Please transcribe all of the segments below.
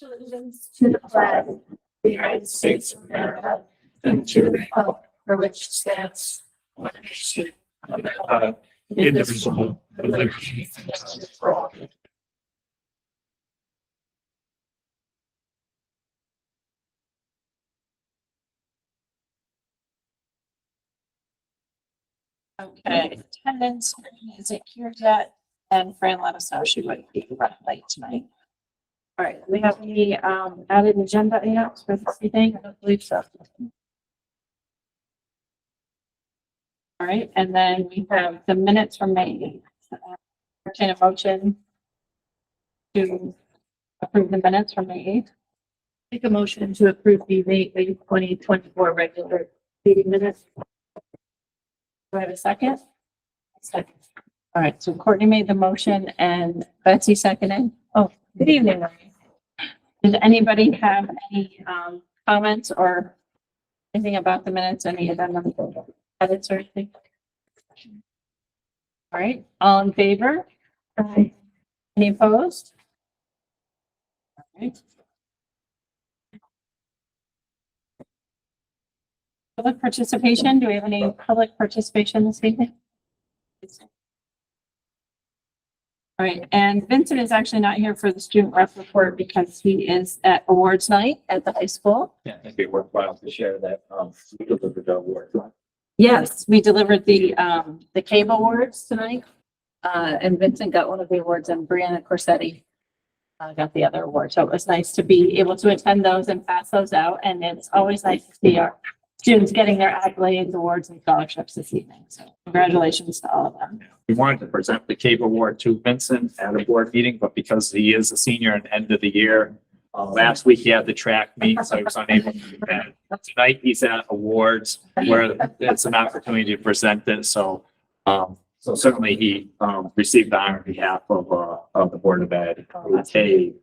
allegiance to the flag of the United States of America and to the republic for which it stands, one nation, under God, indivisible, with liberty and justice for all. Okay, attendance isn't here yet, and Fran let us know she would be running late tonight. All right, we have the added agenda items for this evening. I don't believe so. All right, and then we have the minutes from May 8th. Entertain a motion to approve the minutes from May 8th. Make a motion to approve the May 8th, 2024 regular meeting minutes. Do I have a second? Second. All right, so Courtney made the motion and Betsy seconded. Oh, good evening, Lorraine. Does anybody have any comments or anything about the minutes, any of them edits or anything? All right, all in favor? Aye. Any opposed? All right. Public participation, do we have any public participation this evening? All right, and Vincent is actually not here for the student rep report because he is at awards night at the high school. Yeah, I think it'd be worthwhile to share that, we delivered the award. Yes, we delivered the cable awards tonight. And Vincent got one of the awards and Brianna Corsetti got the other award. So it was nice to be able to attend those and pass those out. And it's always nice to see our students getting their accolades, awards, and scholarships this evening. So congratulations to all of them. We wanted to present the CAVE Award to Vincent at a board meeting, but because he is a senior at the end of the year, last week he had the track meet, so he was unable to do that. Tonight he's at awards where it's an opportunity to present it. So, so certainly he received the honor on behalf of the Board of Ed, CAVE,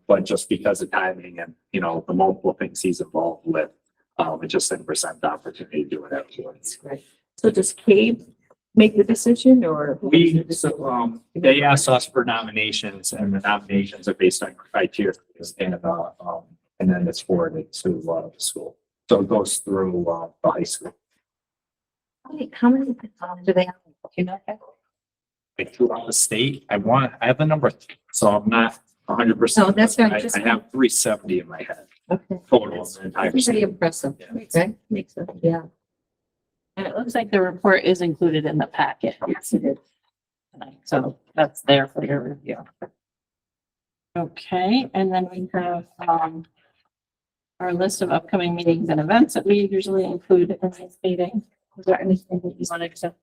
but just because of timing and, you know, the multiple things he's involved with, it just didn't present the opportunity to do it afterwards. Great. So does CAVE make the decision or? They asked us for nominations and the nominations are based on criteria and then it's forwarded to the school. So it goes through the high school. How many do they have? Do you know that? Like throughout the state, I have the number, so I'm not 100%. No, that's right. Just- I have 370 in my head Okay. total of the entire Pretty state. impressive. Yeah. Okay. Makes sense. Yeah. And it looks like the report is included in the packet. Yes, it is. Tonight, so that's there for your review. Okay, and then we have our list of upcoming meetings and events that we usually include in this meeting. Is there anything that you wanted to?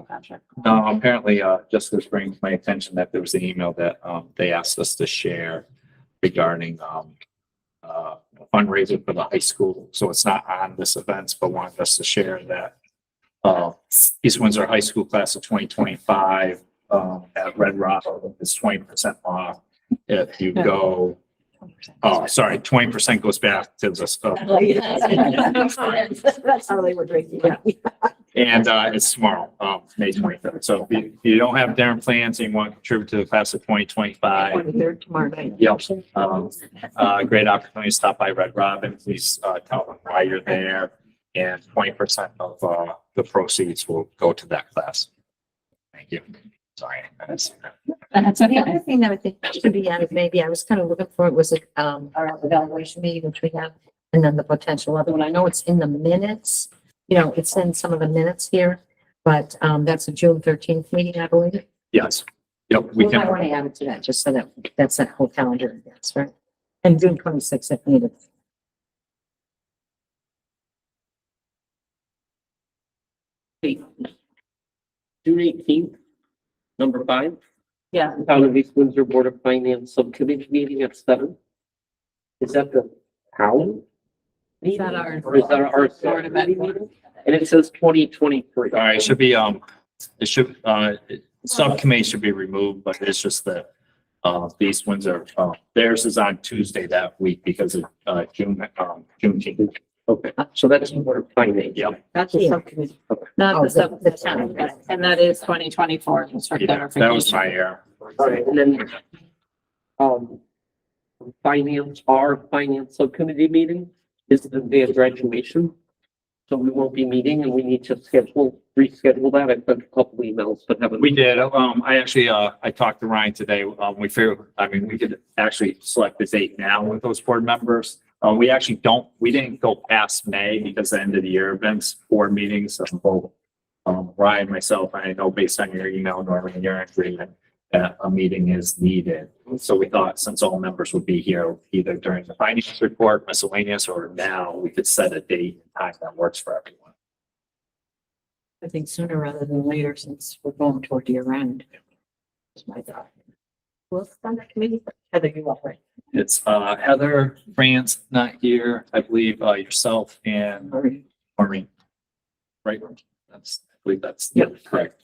Patrick? No, apparently, just this brings my attention that there was an email that they asked us to share regarding a fundraiser for the high school. So it's not on this event, but wanted us to share that East Windsor High School class of 2025 at Red Rock is 20% off if you go. Oh, sorry, 20% goes back to the stuff. That's how they were drinking. And it's tomorrow, May 23rd. So if you don't have dinner plans and you want to contribute to the class of 2025, 23rd tomorrow night. yep. Great opportunity to stop by Red Robin. Please tell them why you're there. And 20% of the proceeds will go to that class. Thank you. Sorry. That's The okay. other thing that I think should be added, maybe I was kind of looking for it was our evaluation meeting, which we have, and then the potential other one. I know it's in the minutes, you know, it's in some of the minutes here, but that's a June 13th meeting, I believe. Yes. Yep. We We might want can. to add it to that, just so that that's that whole calendar, that's right. And June 26th if needed. June 18th, number 5, Yeah, Town of East Windsor Board of Finance Subcommittee meeting at 7. Is that the town? Is that our- Or is that our Board of Ed meeting? And it says 2023. All right. It should be, it should, subcommittee should be removed, but it's just that the East Windsor, theirs is on Tuesday that week because of Juneteenth. Okay, so that's the Board of Finance. Yep. that's the Yeah. subcommittee, Oh, not the town. and that is 2024. Just for Yeah, that was clarification. my error. All right, and then our finance subcommittee meeting is the day of graduation. So we won't be meeting and we need to reschedule that. I sent a couple emails, but haven't. We did. I actually, I talked to Ryan today. We figured, I mean, we could actually select the date now with those board members. We actually we didn't go past May because the end of the year events, board meetings, both, Ryan, myself, I know based on your email, Norman, and your agreement, that a meeting is needed. So we thought since all members would be here, either during the finance report, miscellaneous, or now, we could set a date and time that works for everyone. I think sooner rather than later, since we're going toward year end. That's my thought. What's on that committee? Heather, you up, right? It's Heather, France, not here, I believe, yourself and Maureen. Right? I believe that's correct.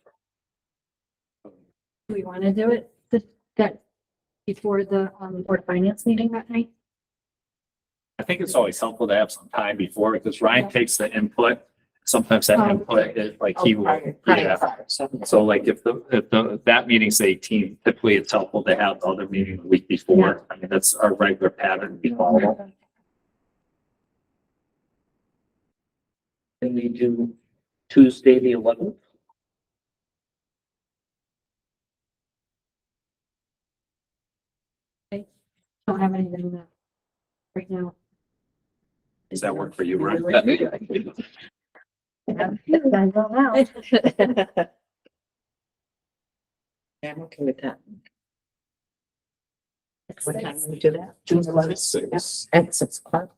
Do we want to do it that before the board of finance meeting that night? I think it's always helpful to have some time before, because Ryan takes the input. Sometimes that input is like he will, yeah. So like if that meeting's 18th, typically it's helpful to have the other meeting the week before. I mean, that's our regular pattern we follow. Can we do Tuesday, the 11th? Don't have anything right now. Does that work for you, Ryan? I don't know. Yeah, I'm okay with that. What time do we do that? June 11th? At 6 o'clock.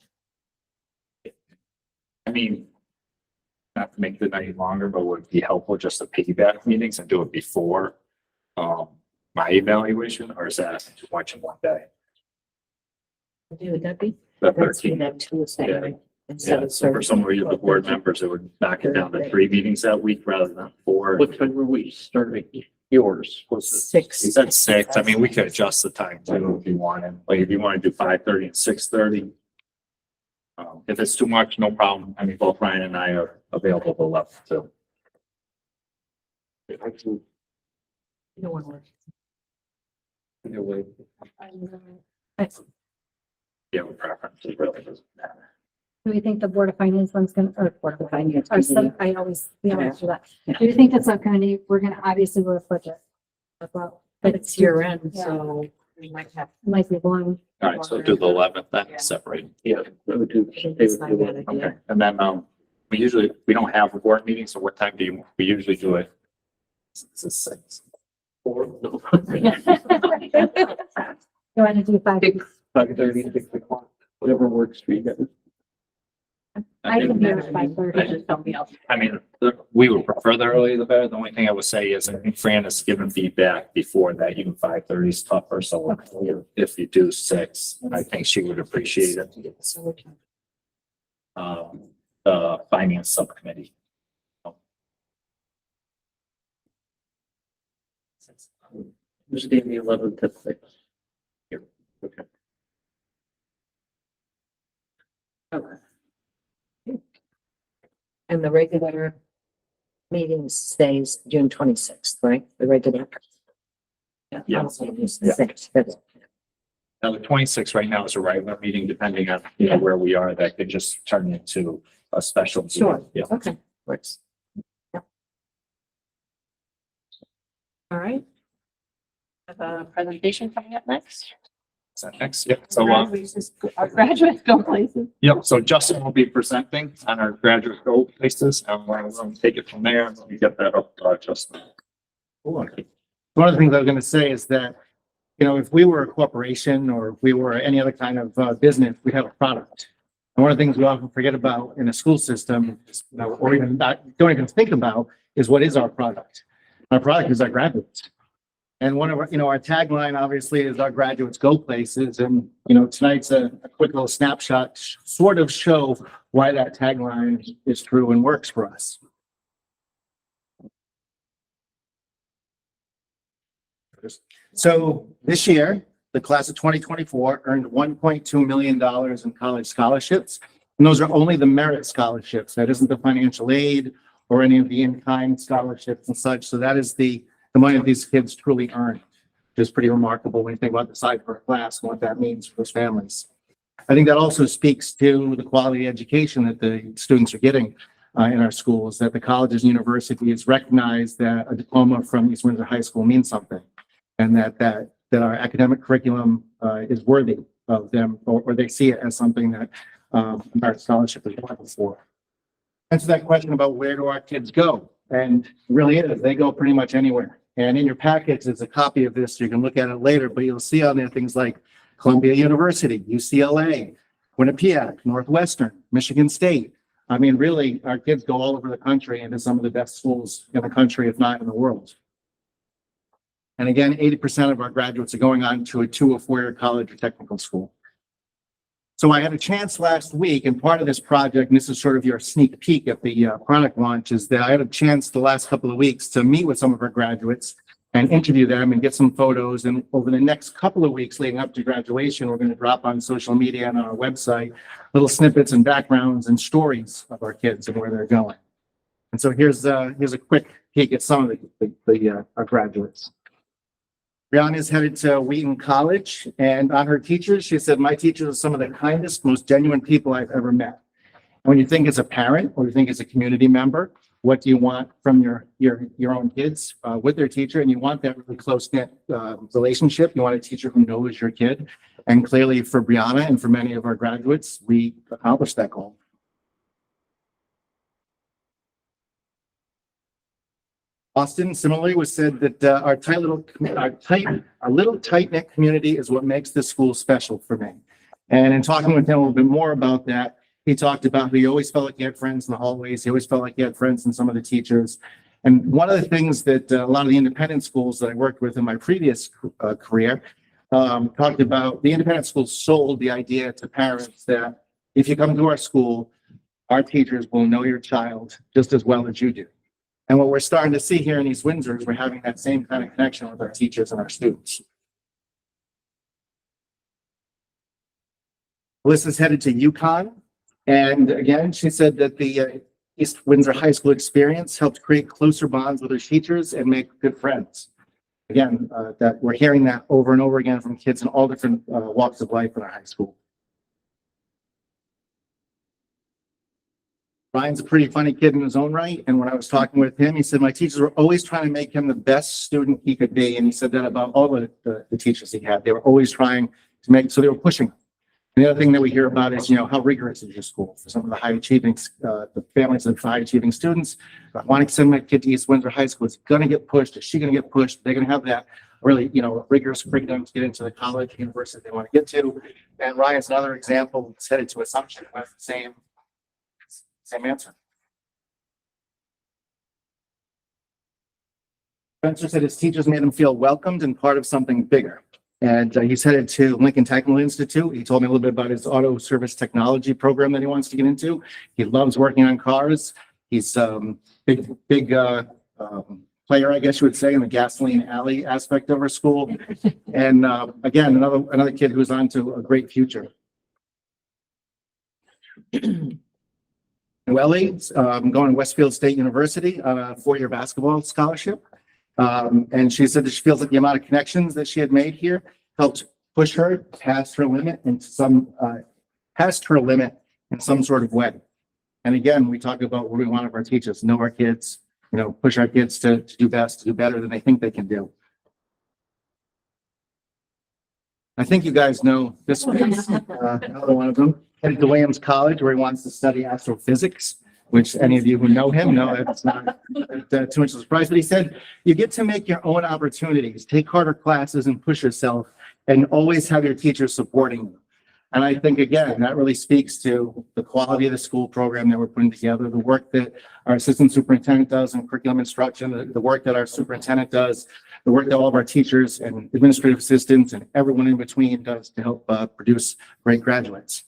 I mean, not to make the night longer, but would it be helpful just to piggyback meetings and do it before my evaluation, or is that too much in one day? Would that be? The That's 13th. that Tuesday, Yeah. right? Instead Yeah, of so for some of you, the board Thursday. members, it would knock it down to 3 meetings that week rather than 4. What time were we starting? Yours was it? 6. He said 6. I mean, we could adjust the time too if you wanted. Like if you want to do 5:30 and 6:30. If it's too much, no problem. I mean, both Ryan and I are available to left too. I can, No one works. either way. Yeah, with preferences really doesn't matter. Do we think the board of finance one's gonna, or Board of Finance or meeting. some, we always do that. Do you think the subcommittee, we're gonna obviously go to budget as well? But it's year end, Yeah. so we might have. It might be long. All right, so do the 11th then, Yeah. separate. Yeah, I would do. I think that's not a bad Okay, idea. and then, we don't have a board meeting, so what time we usually do it? This is 6. Or, no. You want to do 5? 5:30, 6 o'clock, whatever works for you guys. I can do it at I 5:30. just don't be able. I mean, we would prefer the earlier the better. The only thing I would say is I think Fran has given feedback before that even 5:30 is tougher. So if you do 6, I think she would appreciate it. The finance subcommittee. Tuesday, the 11th at 6. Here, okay. And the regular meeting stays June 26th, right? The regular. Yeah. Also, it's the 6th. That's- Now, the 26th right now is a regular meeting, depending on, you know, where we are, that could just turn into a special. meeting. Sure. Yeah. Okay, works. Yep. All right. Have a presentation coming up next. Is that next? Yep. So, Our graduates go places. yep. So Justin will be presenting on our graduate goal places, and we'll take it from there. Let me get that up, Justin. One of the things I was gonna say is that, you know, if we were a corporation or if we were any other kind of business, we have a product. And one of the things we often forget about in a school system, is, you know, or even not, don't even think about, is what is our product? Our product is our graduates. And one of our, you know, our tagline obviously is our graduates go places. And, you know, tonight's a quick little snapshot, to sort of show why that tagline is true and works for us. So this year, the class of 2024 earned $1.2 million in college scholarships. And those are only the merit scholarships. That isn't the financial aid or any of the in-kind scholarships and such. So that is the money that these kids truly earn. which is pretty remarkable when you think about the size of our class and what that means for those families. I think that also speaks to the quality education that the students are getting in our schools, that the colleges and universities recognize that a diploma from East Windsor High School means something, and that our academic curriculum is worthy of them, or they see it as something that our scholarship is looking for. Answer that question about where do our kids go, and really it is, they go pretty much anywhere. And in your packets is a copy of this, so you can look at it later, but you'll see on there things like Columbia University, UCLA, Quinnipiac, Northwestern, Michigan State. I mean, really, our kids go all over the country into some of the best schools in the country, if not in the world. And again, 80% of our graduates are going on to a 2 or 4-year college or technical school. So I had a chance last week, and part of this project, and this is sort of your sneak peek at the product launch, is that I had a chance the last couple of weeks to meet with some of our graduates and interview them and get some photos. And over the next couple of weeks leading up to graduation, we're going to drop on social media and on our website little snippets and backgrounds and stories of our kids and where they're going. And so here's a quick peek at some of our graduates. Brianna is headed to Wheaton College, and on her teachers, she said, "My teachers are some of the kindest, most genuine people I've ever met." And when you think as a parent or you think as a community member, what do you want from your own kids with their teacher? And you want that really close-knit relationship. You want a teacher who knows your kid. And clearly for Brianna and for many of our graduates, we accomplished that goal. Austin similarly was said that our little tight-knit community is what makes this school special for me. And in talking with him a little bit more about that, he talked about how he always felt like he had friends in the hallways. He always felt like he had friends in some of the teachers. And one of the things that a lot of the independent schools that I worked with in my previous career talked about, the independent schools sold the idea to parents that if you come to our school, our teachers will know your child just as well as you do. And what we're starting to see here in East Windsor is we're having that same kind of connection with our teachers and our students. Alyssa's headed to UConn. And again, she said that the East Windsor High School experience helped create closer bonds with her teachers and make good friends. Again, that we're hearing that over and over again from kids in all different walks of life in our high school. Ryan's a pretty funny kid in his own right. And when I was talking with him, he said, my teachers were always trying to make him the best student he could be. And he said that about all the teachers he had. They were always trying to make, so they were pushing him. And the other thing that we hear about is, how rigorous is your school? For some of the high achieving, the families of high achieving students, wanting to send my kid to East Windsor High School, it's going to get pushed. Is she going to get pushed? They're going to have that really, rigorous curriculum to get into the college, university they want to get to. And Ryan's another example, is headed to Assumption with the same answer. Spencer said his teachers made him feel welcomed and part of something bigger. And he's headed to Lincoln Technical Institute. He told me a little bit about his auto service technology program that he wants to get into. He loves working on cars. He's big player, I guess you would say, in the gasoline alley aspect of our school. And again, another kid who's on to a great future. Noelle, going to Westfield State University on a 4-year basketball scholarship. And she said that she feels like the amount of connections that she had made here helped push her past her limit in some sort of way. And again, we talk about what we want of our teachers, know our kids, push our kids to do best, to do better than they think they can do. I think you guys know this one, another one of them. Headed to Williams College, where he wants to study astrophysics, which any of you who know him know that's not too much of a surprise. But he said, you get to make your own opportunities, take harder classes and push yourself, and always have your teachers supporting you. And I think, again, that really speaks to the quality of the school program that we're putting together, the work that our assistant superintendent does in curriculum instruction, the work that our superintendent does, the work that all of our teachers and administrative assistants and everyone in between does to help produce great graduates.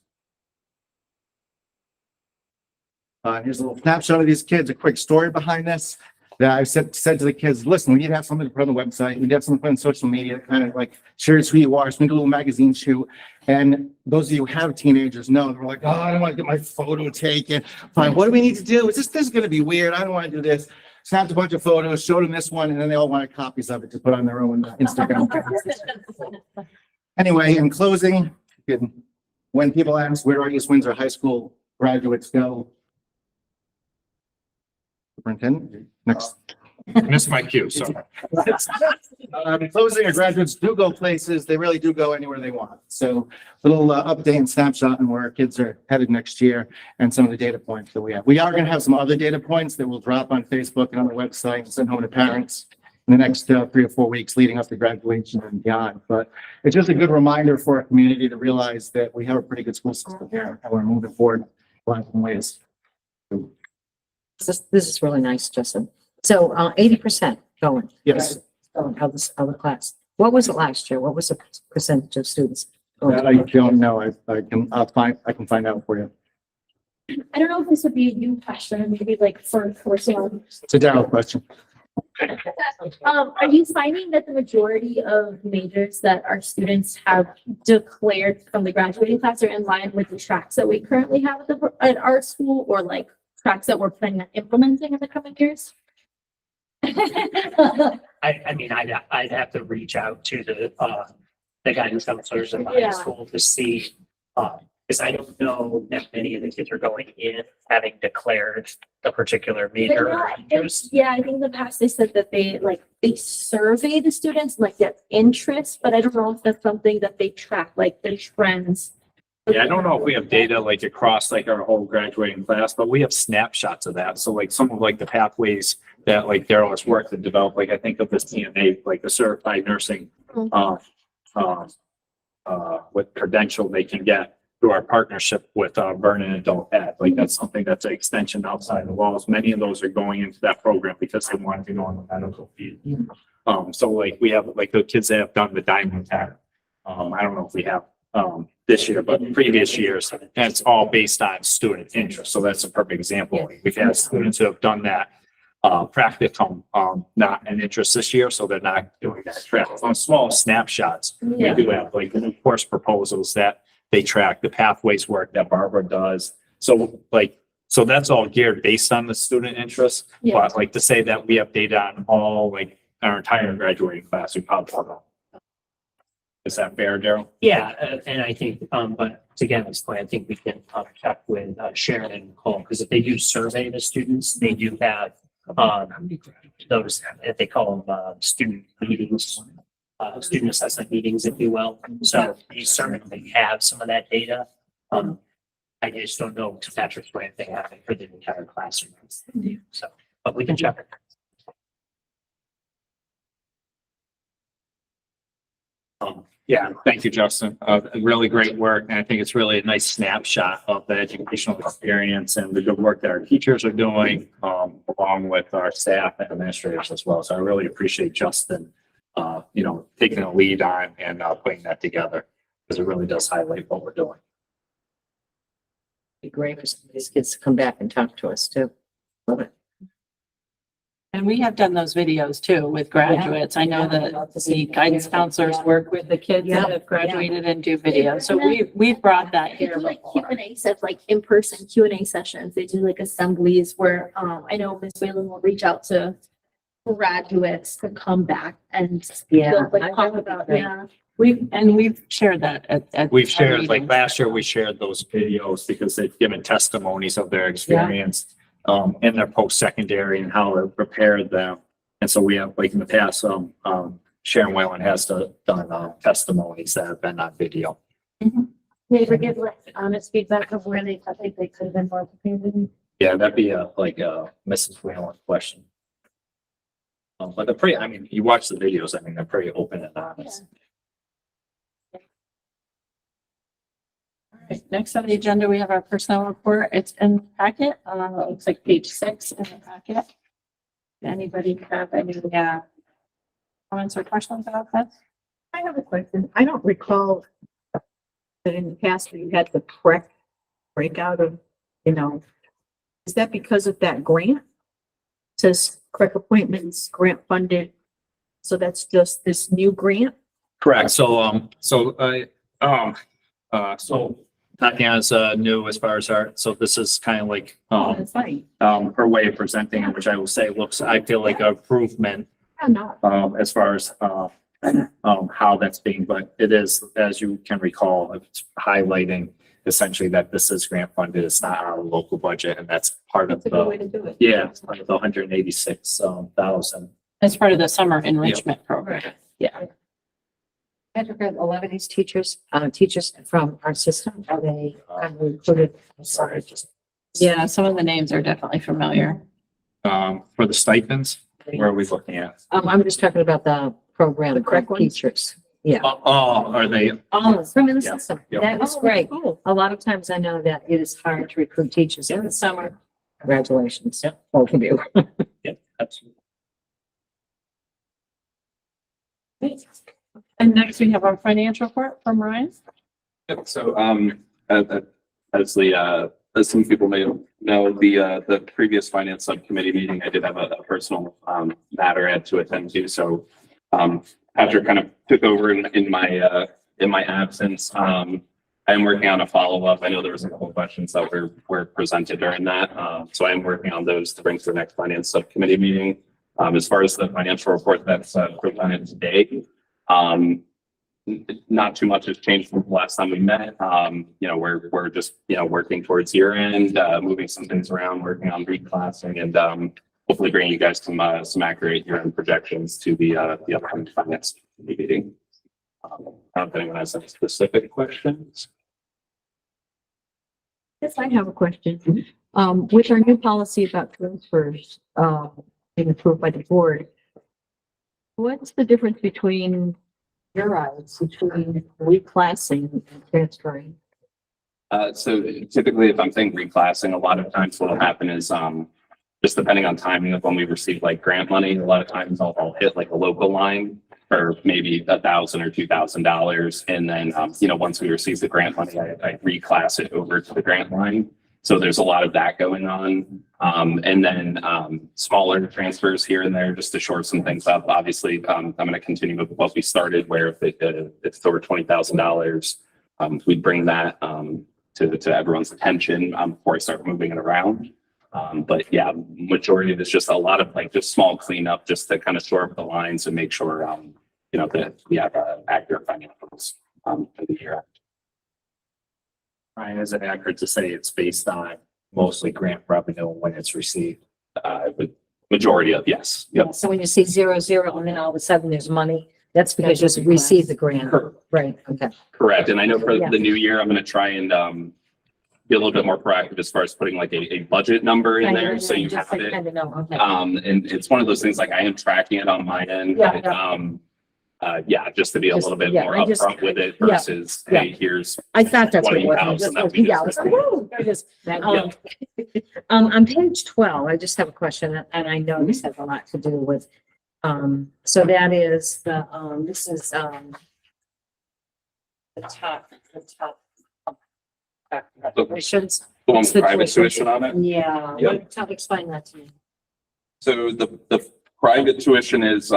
Here's a little snapshot of these kids, a quick story behind this. That I said to the kids, listen, we need to have something to put on the website. We need to have something to put on social media, kind of like shares who you are. So make a little magazine shoot. And those of you who have teenagers know, they're like, oh, I don't want to get my photo taken. Fine, what do we need to do? This is going to be weird. I don't want to do this. snapped a bunch of photos, showed them this one, and then they all wanted copies of it to put on their own Instagram. Anyway, in closing, when people ask where our East Windsor High School graduates go, superintendent, next. Missed my cue, sorry. In closing, our graduates do go places. They really do go anywhere they want. So little update and snapshot on where our kids are headed next year and some of the data points that we have. We are going to have some other data points that will drop on Facebook and on the website and send home to parents in the next 3 or 4 weeks leading up to graduation and beyond. But it's just a good reminder for our community to realize that we have a pretty good school system here and we're moving forward a lot of ways. This is really nice, Justin. So 80% going. Yes, Going of the class. What was it last year? What was the percentage of students? going that to- I don't know. I can find out for you. I don't know if this would be a new question, maybe like for someone. It's a general question. Are you finding that the majority of majors that our students have declared from the graduating class are in line with the tracks that we currently have at our school, or like tracks that we're planning on implementing in the coming years? I mean, I'd have to reach out to the guidance counselors in my Yeah. school to see, because I don't know that many of the kids are going in having declared a particular major or interest. Yeah, I think in the past they said that they survey the students, like get interest, but I don't know if that's something that they track, like the trends. Yeah, I don't know if we have data like across like our whole graduating class, but we have snapshots of that. So like some of like the pathways that like Daryl has worked and developed, like I think of this CNA, like the certified nursing, with credential they can get through our partnership with Vernon Adult Ed. Like that's something that's an extension outside the walls. Many of those are going into that program because they want to go on the medical field. So like we have like the kids that have done the diamond tag. I don't know if we have this year, but previous years, and it's all based on student interest. So that's a perfect example. We've had students who have done that practicum, not an interest this year, so they're not doing that track. On small snapshots, we Yeah. do have like the new course proposals that they track, the pathways work that Barbara does. So so that's all geared based on the student interest. Yeah. But like to say that we have data on all like our entire graduating class, we probably don't know. Is that fair, Daryl? Yeah, and I think, but to get this point, I think we can check with Sharon and Nicole, because if they do survey the students, they do have those, if they call them student meetings, student assessment meetings, if you will. So they certainly have some of that data. I just don't know to Patrick's point if they have it for the entire classroom. So, but we can check it. Yeah, thank you, Justin. Really great work. And I think it's really a nice snapshot of the educational experience and the good work that our teachers are doing, along with our staff and administrators as well. So I really appreciate Justin, taking a lead on and putting that together, because it really does highlight what we're doing. Be great for some of these kids to come back and talk to us too. Love it. And we have done those videos too with graduates. I know that the guidance counselors work with the kids that have graduated and do videos. So we've brought that They here do like before. Q&A sets, like in-person Q&A sessions. They do like assemblies where, I know Ms. Whalen will reach out to graduates to come back and Yeah. like talk about, yeah. We've shared that at. We've our shared, like meetings. last year, we shared those videos because they've given testimonies of their experience in their post-secondary and how it prepared them. And so we have, like in the past, Sharon Whalen has done testimonies that have been on video. They ever give like honest feedback of where they thought they could have been more prepared? Yeah, that'd be a Mrs. Whalen question. But you watch the videos, they're pretty open and honest. Right, next on the agenda, we have our personnel report. It's in the packet. It looks like page 6 in the packet. Anybody have any comments or questions about this? I have a question. I don't recall that in the past we had the correct breakout of, is that because of that grant? It says correct appointments, grant funded. So that's just this new grant? Correct. So Tatiana's new as far as art, so this is kind of like, Oh, that's funny. her way of presenting, it, which I will say looks, I feel like an improvement, Oh, no. as far as, how that's being, but it is, as you can recall, it's highlighting essentially that this is grant funded, it's not our local budget, and that's part of That's a good way the, to do it. yeah, it's part of the 186,000. As part of the summer enrichment program. Yeah. Patrick, are a lot of these teachers, teachers from our system, are they kind of included? I'm sorry, just. Yeah, some of the names are definitely familiar. For the stipends, where are we looking at? I'm just talking about the program. The correct ones? Teachers. Yeah. Are they? Oh, from in the Yeah. system. Yeah. That is Oh, great. cool. A lot of times I know that it is hard to recruit teachers in the summer. Congratulations. Yeah. Both of you. Yeah, absolutely. And next we have our financial report from Ryan. Yep, so, as as some people may know, the previous finance subcommittee meeting, I did have a personal, matter I had to attend to, so, Patrick kind of took over in my absence. I am working on a follow-up. I know there was a couple of questions that were presented during that, so I am working on those to bring to the next finance subcommittee meeting. As far as the financial report that's presented today, not too much has changed from the last time we met. We're just, working towards year end, moving some things around, working on reclassing and, hopefully bringing you guys some accurate year end projections to the upcoming finance meeting. I don't know if anyone has any specific questions. Yes, I have a question. With our new policy about transfers, being approved by the board, what's the difference between your eyes, between reclassing and transferring? So typically, if I'm saying reclassing, a lot of times what'll happen is, just depending on timing of when we receive like grant money, a lot of times I'll hit like a local line for maybe $1,000 or $2,000. And then, once we receive the grant money, I reclass it over to the grant line. So there's a lot of that going on. And then, smaller transfers here and there just to shore some things up. Obviously, I'm going to continue with what we started where if it's over $20,000, we'd bring that, to everyone's attention, before I start moving it around. But yeah, majority of it's just a lot of like just small cleanup just to kind of shore up the lines and make sure, that we have accurate financials for the year. Ryan, is it accurate to say it's based on mostly grant revenue when it's received? With majority of, yes. Yep. So when you see 0, 0, and then all of a sudden there's money, that's because you just received the grant. Right, okay. Correct. And I know for Yeah. the new year, I'm going to try and be a little bit more proactive as far as putting like a budget number in there. So you have it. Kind of know, okay. And it's one of those things like I am tracking it on my end. Yeah, but, just to be a Just- little bit yeah, more I just- upfront with it yeah, versus, yeah. hey, here's I thought that's what it was. 20,000 that we Yeah, I was just- like, woo, there it is. On page 12, I just have a question, and I know this has a lot to do with, so that is the, this is, the top. Questions? the one It's with the private tuition. tuition on it. Yeah, Yep. tell, explain that to me. So the private tuition is,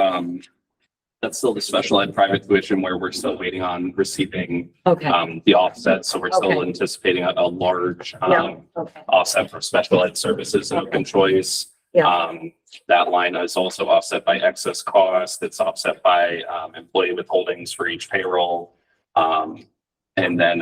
that's still the special ed private tuition where we're still waiting on receiving, Okay, the offset. So we're still Okay. anticipating a large, yeah, okay, offset for special ed services and open choice. yeah, That line is also offset by excess cost. It's offset by, employee withholdings for each payroll. And then,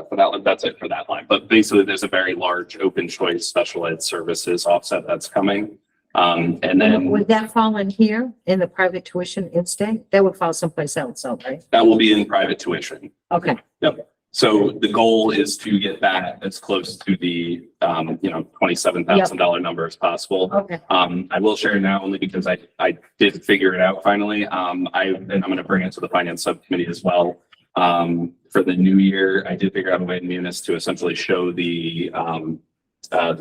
for that one, that's it for that line. But basically, there's a very large open choice special ed services offset that's coming. And then would that fall in here, in the private tuition in-state? That would fall someplace else, though, right? that will be in private tuition. Okay, So the goal is to get that as close to the, $27,000 number as possible. okay, I will share now only because I did figure it out finally. And I'm going to bring it to the finance subcommittee as well. For the new year, I did figure out a way in Munis to essentially show the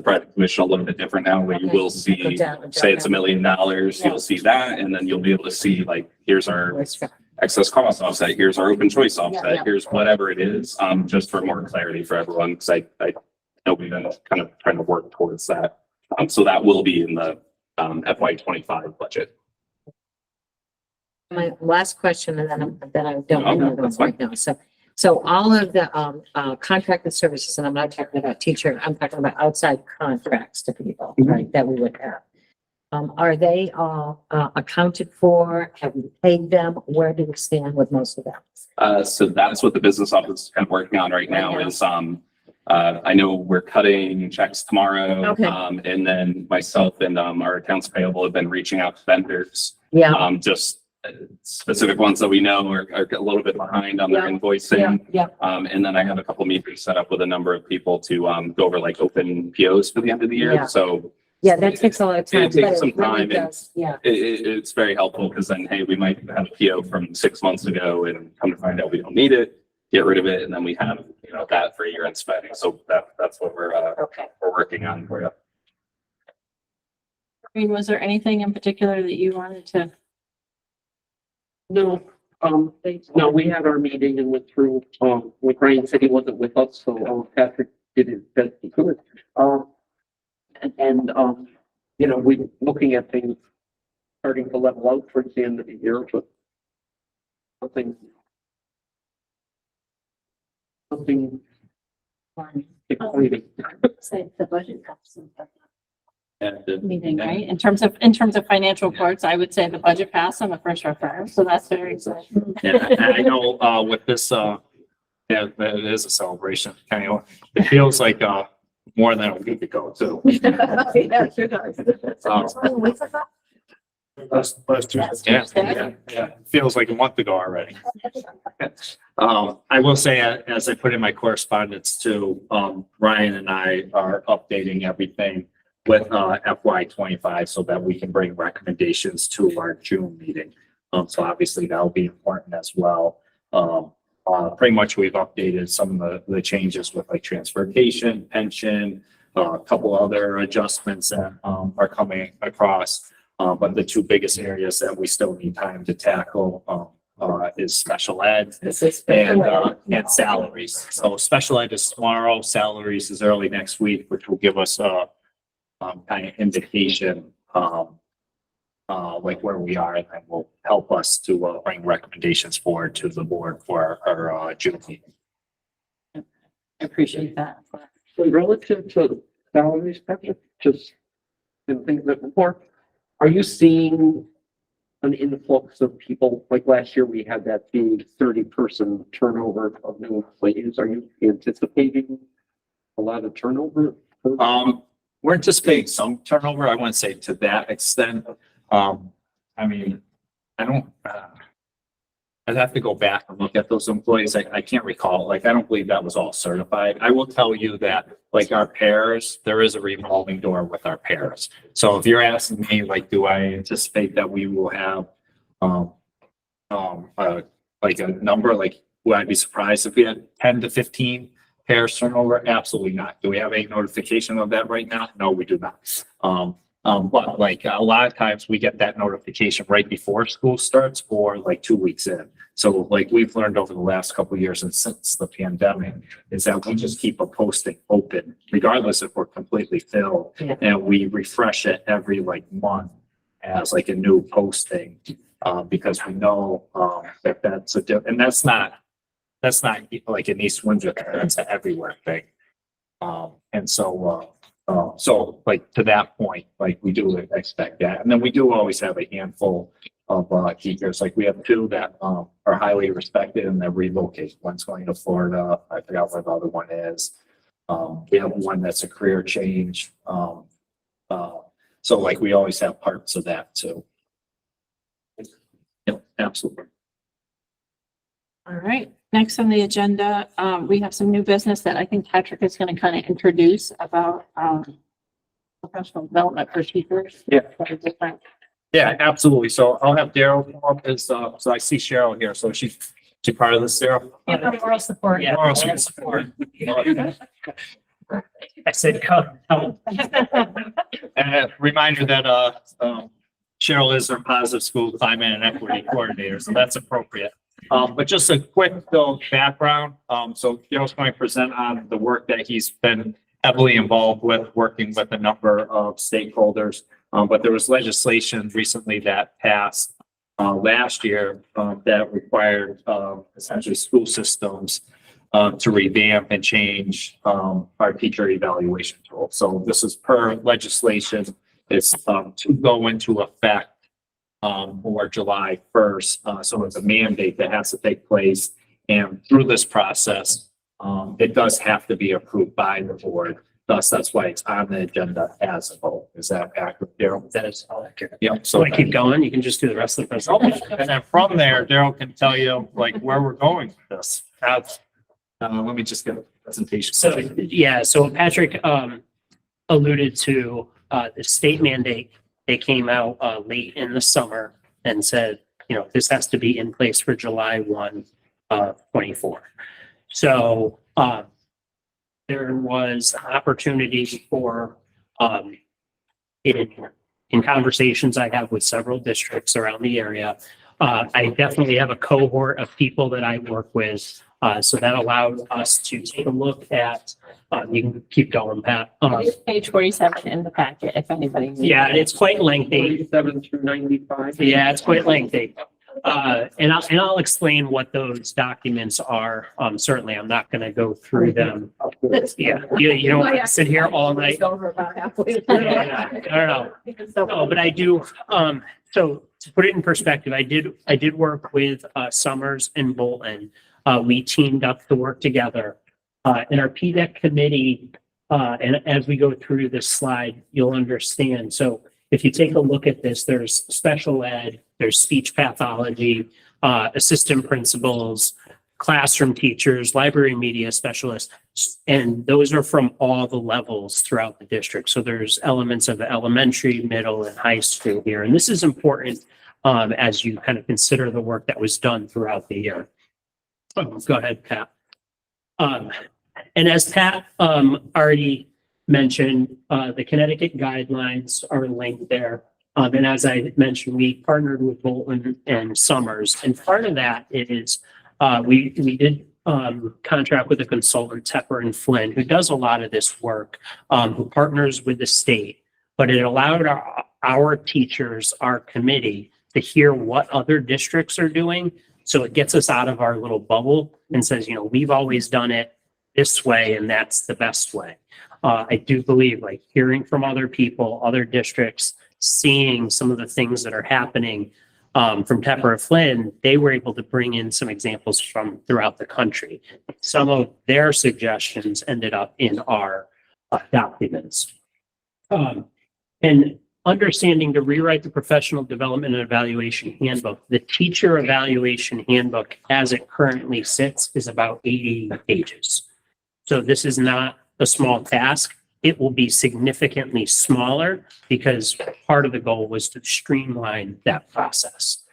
private tuition a little bit different now, where you Okay. will Go see, down, say it's $1 million, Yeah. you'll see that, and then you'll be able to see like, here's our Let's go. excess cost offset, here's our open choice Yeah. offset, here's whatever it is, just for more clarity for everyone, because I know we've been kind of trying to work towards that. So that will be in the FY 25 budget. My last question, and then I don't Okay, know that's those right now. So all of the, contracted services, and I'm not talking about teacher, I'm talking about outside contracts to people, right, that we would have. Are they all, accounted for? Have we paid them? Where do we stand with most of them? So that's what the business office is kind of working on right now is, I know we're cutting checks tomorrow. Okay. And then myself and, our accounts payable have been reaching out to vendors. Yeah, Just specific ones that we know are a little bit behind on their invoicing. yeah. And then I have a couple meetings set up with a number of people to, go over like open POs for the end of the Yeah. year. So Yeah, that takes a lot of time. It takes but some really time and- does, Yeah, it's very helpful because then, hey, we might have a PO from 6 months ago and come to find out we don't need it, get rid of it, and then we have, that for year-end spending. So that's what we're okay. working on for you. Green, was there anything in particular that you wanted to? No, no, we had our meeting and went through, when Brian said he wasn't with us, so, Patrick did his best he could. We looking at things starting to level out towards the end of the year, but nothing exciting. Say the budget cuts. Meeting, right? In terms of financial reports, I would say the budget passed on the first referendum, so that's very exciting. Yeah, and I know, with this, yeah, it is a celebration. Kind of, it feels like, more than a week ago too. Yeah, sure does. Last Tuesday. Yeah. Feels like a month ago already. I will say, as I put in my correspondence to, Ryan and I are updating everything with, FY 25 so that we can bring recommendations to our June meeting. So obviously that'll be important as well. Pretty much we've updated some of the changes with like transportation, pension, a couple other adjustments that, are coming across. But the two biggest areas that we still need time to tackle, is special ed and salaries. So special ed is tomorrow, salaries is early next week, which will give us a, kind of indication, like where we are, and then will help us to, bring recommendations forward to the board for our June meeting. I appreciate that. So relative to salaries, Patrick, just in things that before, are you seeing an influx of people? Like last year, we had that big 30-person turnover of new employees. Are you anticipating a lot of turnover? We're anticipating some turnover. I wouldn't say to that extent. I mean, I don't, I'd have to go back and look at those employees. I can't recall. Like, I don't believe that was all certified. I will tell you that, like, our pairs, there is a revolving door with our pairs. So if you're asking me, like, do I anticipate that we will have, like a number, like, would I be surprised if we had 10 to 15 pairs turnover? Absolutely not. Do we have any notification of that right now? No, we do not. But like a lot of times we get that notification right before school starts or like 2 weeks in. So like we've learned over the last couple of years and since the pandemic is that we just keep a posting open regardless if we're completely filled. Yeah. And we refresh it every like month as like a new posting, because we know, that that's and that's not like an East Windsor thing, that's an everywhere thing. And so, so like to that point, like we do expect that. And then we do always have a handful of teachers. Like we have two that are highly respected and they're relocated. One's going to Florida. I forgot where the other one is. We have one that's a career change. So like we always have parts of that too. Yep, absolutely. All right, next on the agenda, we have some new business that I think Patrick is going to kind of introduce about professional development for teachers. Yeah. That are different. Yeah, absolutely. So I'll have Daryl come up as, so I see Cheryl here. So she's part of this, Daryl? Moral support. Yeah. Moral support. I said, come. And a reminder that, Cheryl is our positive school climate and equity coordinator, so that's appropriate. But just a quick though background. So Daryl's going to present on the work that he's been heavily involved with, working with a number of stakeholders. But there was legislation recently that passed last year, that required, essentially school systems to revamp and change, our teacher evaluation tool. So this is per legislation. It's, to go into effect, or July 1st. So it's a mandate that has to take place. And through this process, it does have to be approved by the board. Thus, that's why it's on the agenda as a vote. Is that accurate, Daryl? That is all accurate. Yep. So I keep going, you can just do the rest of the presentation. And then from there, Daryl can tell you like where we're going with this. Let me just get a presentation. So, yeah, so Patrick alluded to the state mandate. They came out late in the summer and said, you know, this has to be in place for July 1, 24. So there was an opportunity for in conversations I have with several districts around the area. I definitely have a cohort of people that I work with. So that allowed us to take a look at, you can keep going, Pat. It's page 47 in the packet, if anybody. needs Yeah, it. it's quite lengthy. 47 through 95. Yeah, it's quite lengthy. And I'll explain what those documents are. Certainly, I'm not going to go through them. Yeah, you don't want to sit here all night. It's over about halfway. Yeah, I don't know. No, but I do, so to put it in perspective, I did work with Summers and Bolton. We teamed up to work together. In our PDEC committee, and as we go through this slide, you'll understand. So if you take a look at this, there's special ed, there's speech pathology, assistant principals, classroom teachers, library media specialists, and those are from all the levels throughout the district. So there's elements of elementary, middle, and high school here. And this is important as you kind of consider the work that was done throughout the year. Go ahead, Pat. And as Pat already mentioned, the Connecticut guidelines are linked there. And as I mentioned, we partnered with Bolton and Summers. And part of that is we did contract with a consultant, Tepper and Flynn, who does a lot of this work, who partners with the state. But it allowed our teachers, our committee, to hear what other districts are doing. So it gets us out of our little bubble and says, you know, we've always done it this way and that's the best way. I do believe like hearing from other people, other districts, seeing some of the things that are happening from Tepper and Flynn, they were able to bring in some examples from throughout the country. Some of their suggestions ended up in our documents. And understanding to rewrite the professional development and evaluation handbook. The teacher evaluation handbook as it currently sits is about 80 pages. So this is not a small task. It will be significantly smaller because part of the goal was to streamline that process.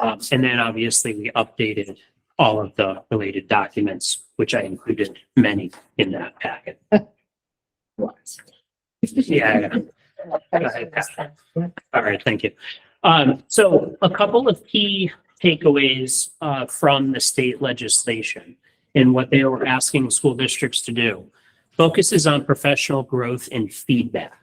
And then obviously we updated all of the related documents, which I included many in that packet. Yeah. Go ahead, Pat. All right, thank you. So a couple of key takeaways from the state legislation and what they were asking school districts to do. Focuses on professional growth and feedback.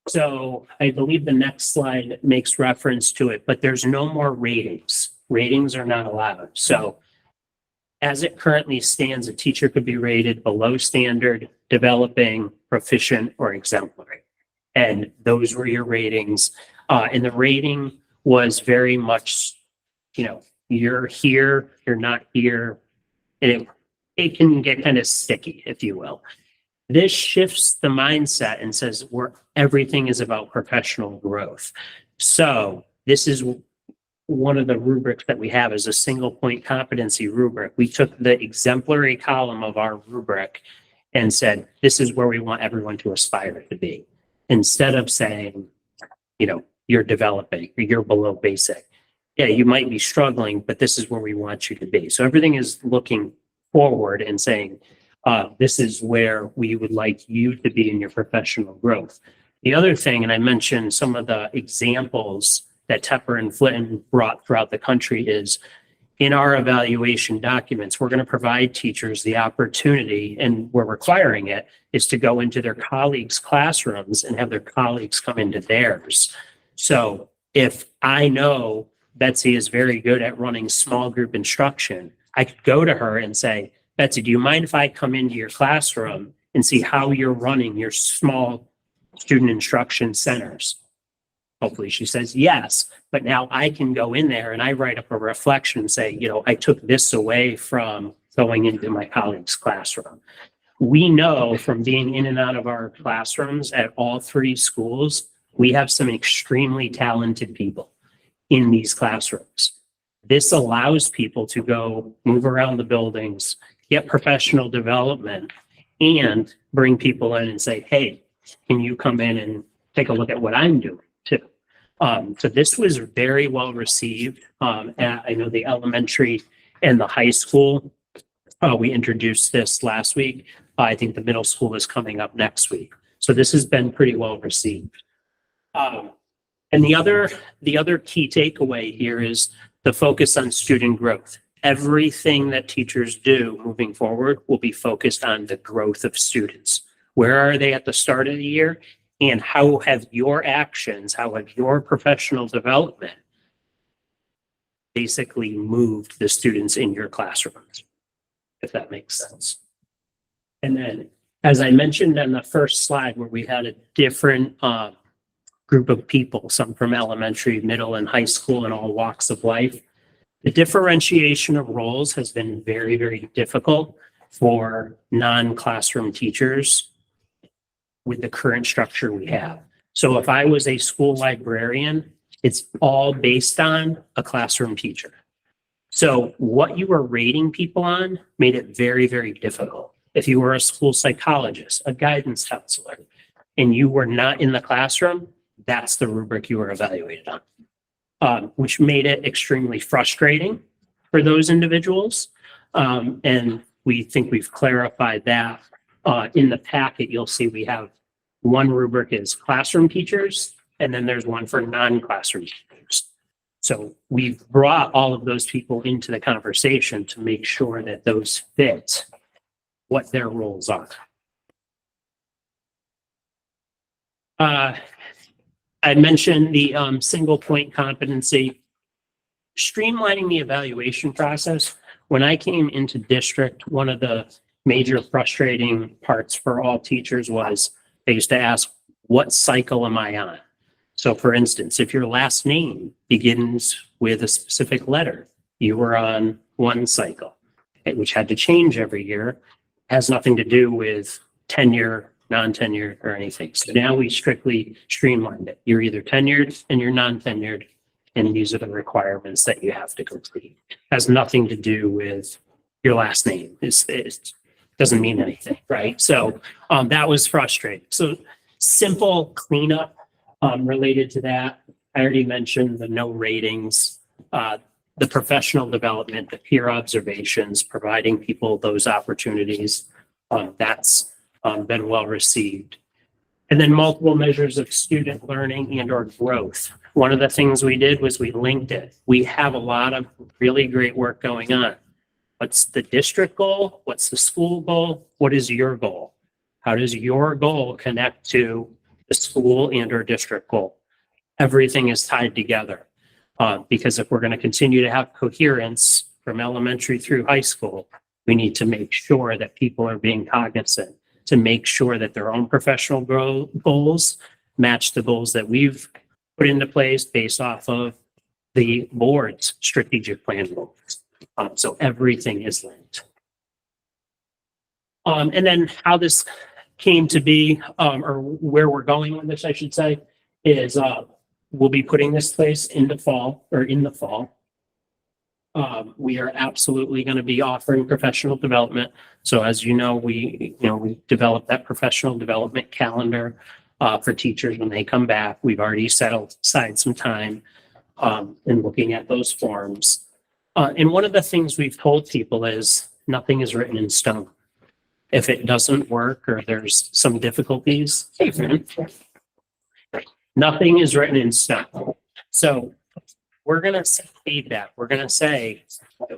So I believe the next slide makes reference to it, but there's no more ratings. Ratings are not allowed. So as it currently stands, a teacher could be rated below standard, developing, proficient, or exemplary. And those were your ratings. And the rating was very much, you know, you're here, you're not here. And it can get kind of sticky, if you will. This shifts the mindset and says everything is about professional growth. So this is one of the rubrics that we have as a single point competency rubric. We took the exemplary column of our rubric and said, this is where we want everyone to aspire to be. Instead of saying, you know, you're developing or you're below basic. Yeah, you might be struggling, but this is where we want you to be. So everything is looking forward and saying, this is where we would like you to be in your professional growth. The other thing, and I mentioned some of the examples that Tepper and Flynn brought throughout the country, is in our evaluation documents, we're going to provide teachers the opportunity, and we're requiring it, is to go into their colleagues' classrooms and have their colleagues come into theirs. So if I know Betsy is very good at running small group instruction. I could go to her and say, Betsy, do you mind if I come into your classroom and see how you're running your small student instruction centers? Hopefully she says yes, but now I can go in there and I write up a reflection and say, I took this away from going into my colleague's classroom. We know from being in and out of our classrooms at all three schools, we have some extremely talented people in these classrooms. This allows people to go move around the buildings, get professional development, and bring people in and say, hey, can you come in and take a look at what I'm doing too? So this was very well received. I know the elementary and the high school, we introduced this last week. I think the middle school is coming up next week. So this has been pretty well received. And the other key takeaway here is the focus on student growth. Everything that teachers do moving forward will be focused on the growth of students. Where are they at the start of the year? And how have your actions, how have your professional development basically moved the students in your classrooms, if that makes sense. And then, as I mentioned on the first slide where we had a different group of people, some from elementary, middle, and high school and all walks of life, the differentiation of roles has been very, very difficult for non-classroom teachers with the current structure we have. So if I was a school librarian, it's all based on a classroom teacher. So what you were rating people on made it very, very difficult. If you were a school psychologist, a guidance counselor, and you were not in the classroom, that's the rubric you were evaluated on, which made it extremely frustrating for those individuals. And we think we've clarified that. In the packet, you'll see we have one rubric is classroom teachers, and then there's one for non-classroom teachers. So we've brought all of those people into the conversation to make sure that those fit what their roles are. I mentioned the single point competency, streamlining the evaluation process. When I came into district, one of the major frustrating parts for all teachers was they used to ask, what cycle am I on? So for instance, if your last name begins with a specific letter, you were on one cycle, which had to change every year, has nothing to do with tenure, non-tenured or anything. So now we strictly streamlined it. You're either tenured and you're non-tenured, and these are the requirements that you have to complete. Has nothing to do with your last name. It doesn't mean anything, right? So that was frustrating. So simple cleanup related to that. I already mentioned the no ratings, the professional development, the peer observations, providing people those opportunities. That's been well received. And then multiple measures of student learning and or growth. One of the things we did was we linked it. We have a lot of really great work going on. What's the district goal? What's the school goal? What is your goal? How does your goal connect to the school and or district goal? Everything is tied together. Because if we're going to continue to have coherence from elementary through high school, we need to make sure that people are being cognizant to make sure that their own professional goals match the goals that we've put into place based off of the board's strategic plan goals. So everything is linked. And then how this came to be, or where we're going with this, I should say, is we'll be putting this place in the fall. We are absolutely going to be offering professional development. So as you know, we developed that professional development calendar for teachers when they come back. We've already set aside some time in looking at those forms. And one of the things we've told people is nothing is written in stone. If it doesn't work or there's some difficulties, nothing is written in stone. So we're going to say feedback. We're going to say,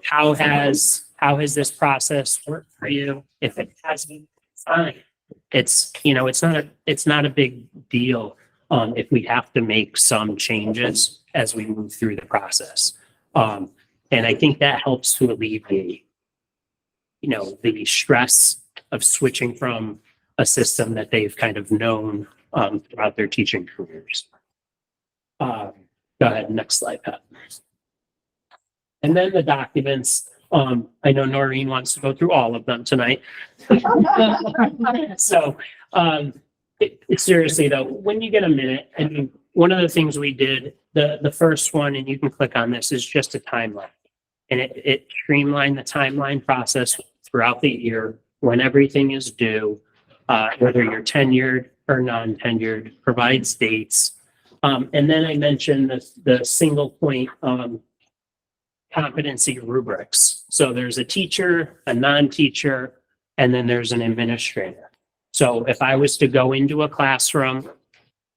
how has this process worked for you? If it hasn't, fine. It's not a big deal. if we have to make some changes as we move through the process. And I think that helps to alleviate, the stress of switching from a system that they've kind of known throughout their teaching careers. Go ahead, next slide, Pat. And then the documents, I know Noreen wants to go through all of them tonight. So, it's seriously though, when you get a minute, I mean, one of the things we did, the first one, and you can click on this, is just a timeline. And it streamlined the timeline process throughout the year when everything is due, whether you're tenured or non-tenured, provides dates. And then I mentioned the single point competency rubrics. So there's a teacher, a non-teacher, and then there's an administrator. So if I was to go into a classroom,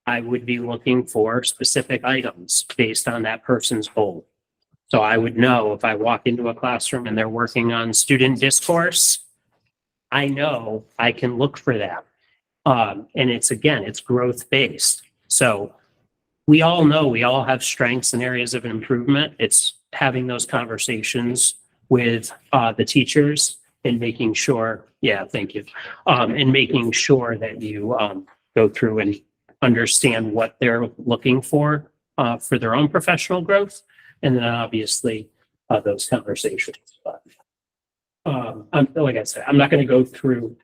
I would be looking for specific items based on that person's goal. So I would know if I walk into a classroom and they're working on student discourse, I know I can look for that. And it's growth based. So we all know we all have strengths and areas of improvement. It's having those conversations with the teachers and making sure, thank you. And making sure that you go through and understand what they're looking for their own professional growth. And then obviously those conversations. But like I said, I'm not going to go through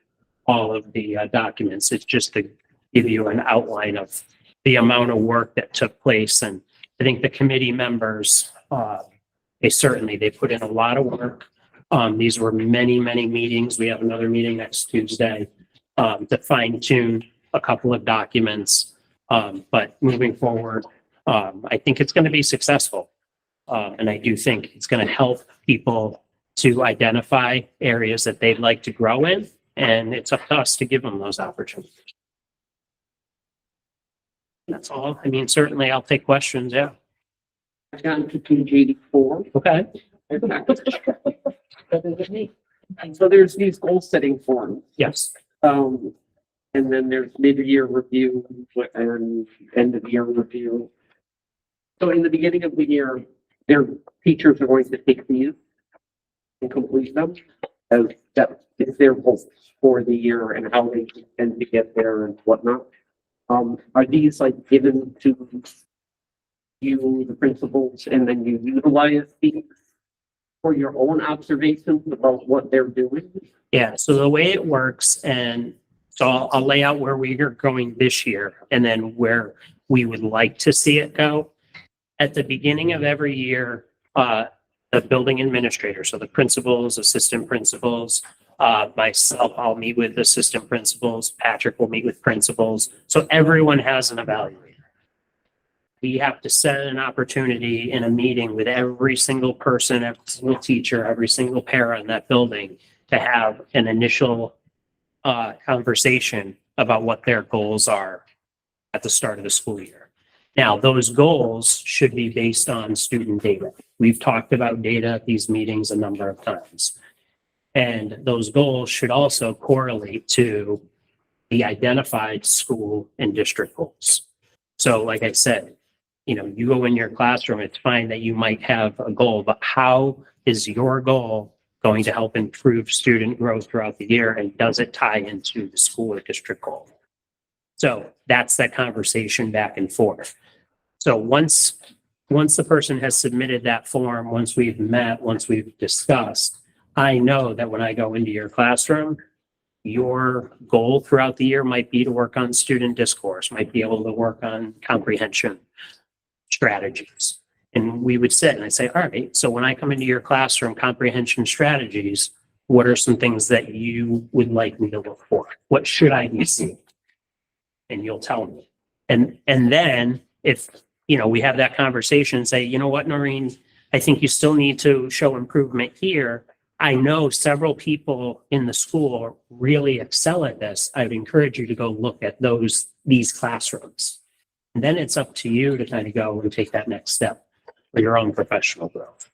all of the documents. It's just to give you an outline of the amount of work that took place. And I think the committee members, they put in a lot of work. These were many, many meetings. We have another meeting next Tuesday to fine tune a couple of documents. But moving forward, I think it's going to be successful. And I do think it's going to help people to identify areas that they'd like to grow in. And it's up to us to give them those opportunities. That's all. I mean, certainly I'll take questions. Yeah. I've gotten to page 84. Okay. So there's these goal setting forms. Yes. And then there's mid-year review and end of year review. So in the beginning of the year, their teachers are going to take these and complete them as that is their goals for the year and how they intend to get there and whatnot. Are these like given to you, the principals, and then you utilize these for your own observations about what they're doing? Yeah. So the way it works, and so I'll lay out where we are going this year and then where we would like to see it go. At the beginning of every year, the building administrator, so the principals, assistant principals, myself, I'll meet with assistant principals, Patrick will meet with principals. So everyone has an evaluator. We have to set an opportunity in a meeting with every single person, every single teacher, every single para in that building to have an initial conversation about what their goals are at the start of the school year. Now, those goals should be based on student data. We've talked about data at these meetings a number of times. And those goals should also correlate to the identified school and district goals. So like I said, you go in your classroom, it's fine that you might have a goal, but how is your goal going to help improve student growth throughout the year? And does it tie into the school or district goal? So that's that conversation back and forth. So once the person has submitted that form, once we've met, once we've discussed, I know that when I go into your classroom, your goal throughout the year might be to work on student discourse, might be able to work on comprehension strategies. And we would sit and I say, all right, so when I come into your classroom, comprehension strategies, what are some things that you would like me to look for? What should I be seeing? And you'll tell me. And then if, we have that conversation and say, you know what, Noreen, I think you still need to show improvement here. I know several people in the school really excel at this. I would encourage you to go look at these classrooms. And then it's up to you to kind of go and take that next step for your own professional growth.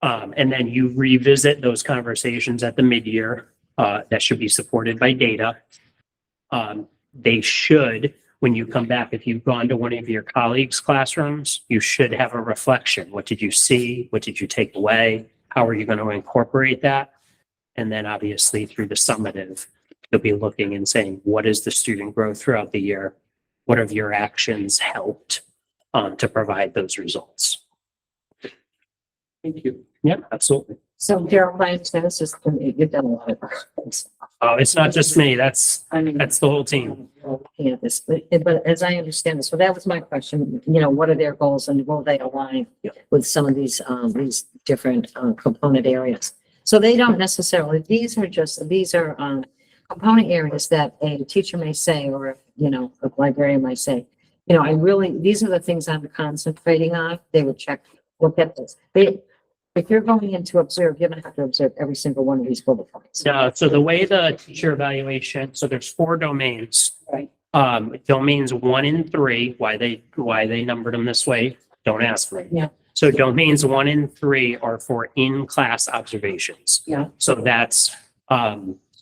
And then you revisit those conversations at the mid-year that should be supported by data. They should when you come back, if you've gone to one of your colleagues' classrooms, you should have a reflection. What did you see? What did you take away? How are you going to incorporate that? And then obviously through the summative, you'll be looking and saying, what is the student growth throughout the year? What have your actions helped to provide those results? Thank you. Yeah, absolutely. So Daryl, my understanding is just, you've done a lot of things. Oh, it's not just me. That's I mean, the whole team. looking at this, but as I understand it, so that was my question, what are their goals and will they align with some of these different, component areas? So they don't necessarily, these are component areas that a teacher may say, or, a librarian might say, these are the things I'm concentrating on. They would look at this. If you're going in to observe, you're gonna have to observe every single one of these bullet points. So the way the teacher evaluation, so there's 4 domains. Right. Domains 1 and 3, why they numbered them this way, don't ask me. Yeah. So domains 1 and 3 are for in-class observations. Yeah. So that's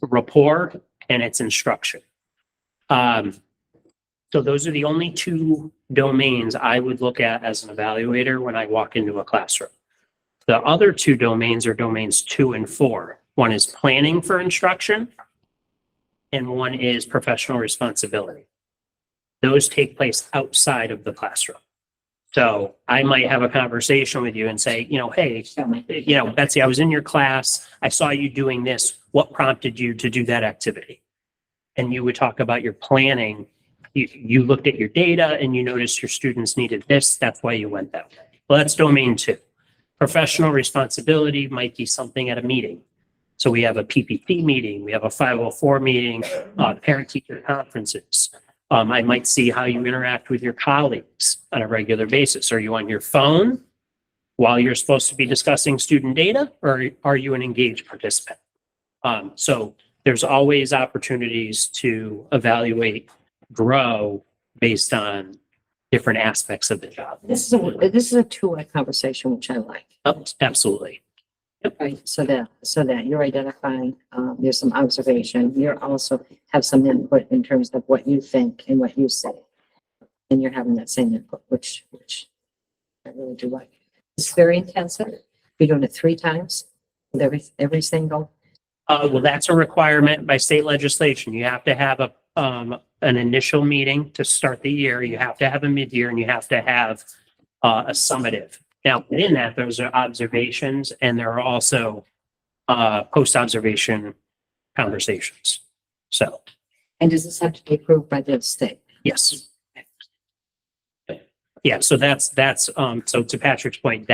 rapport and it's instruction. So those are the only 2 domains I would look at as an evaluator when I walk into a classroom. The other 2 domains are domains 2 and 4. One is planning for instruction and one is professional responsibility. Those take place outside of the classroom. So I might have a conversation with you and say, hey, Betsy, I was in your class. I saw you doing this. What prompted you to do that activity? And you would talk about your planning. You looked at your data and you noticed your students needed this. That's why you went that way. Well, that's domain 2. Professional responsibility might be something at a meeting. So we have a PPT meeting, we have a 504 meeting, parent-teacher conferences. I might see how you interact with your colleagues on a regular basis. Are you on your phone while you're supposed to be discussing student data, or are you an engaged participant? So there's always opportunities to evaluate, grow based on different aspects of the job. This is a two-way conversation, which I like. Oh, absolutely. Right, so that you're identifying, there's some observation, you're also have some input in terms of what you think and what you say. And you're having that same input, which I really do like. It's very intensive. You're doing it 3 times with every single. Well, that's a requirement by state legislation. You have to have an initial meeting to start the year. You have to have a mid-year and you have to have a summative. Now, in that, those are observations and there are also post-observation conversations. So, And does this have to be approved by the state? yes. Yeah, so that's so to Patrick's point,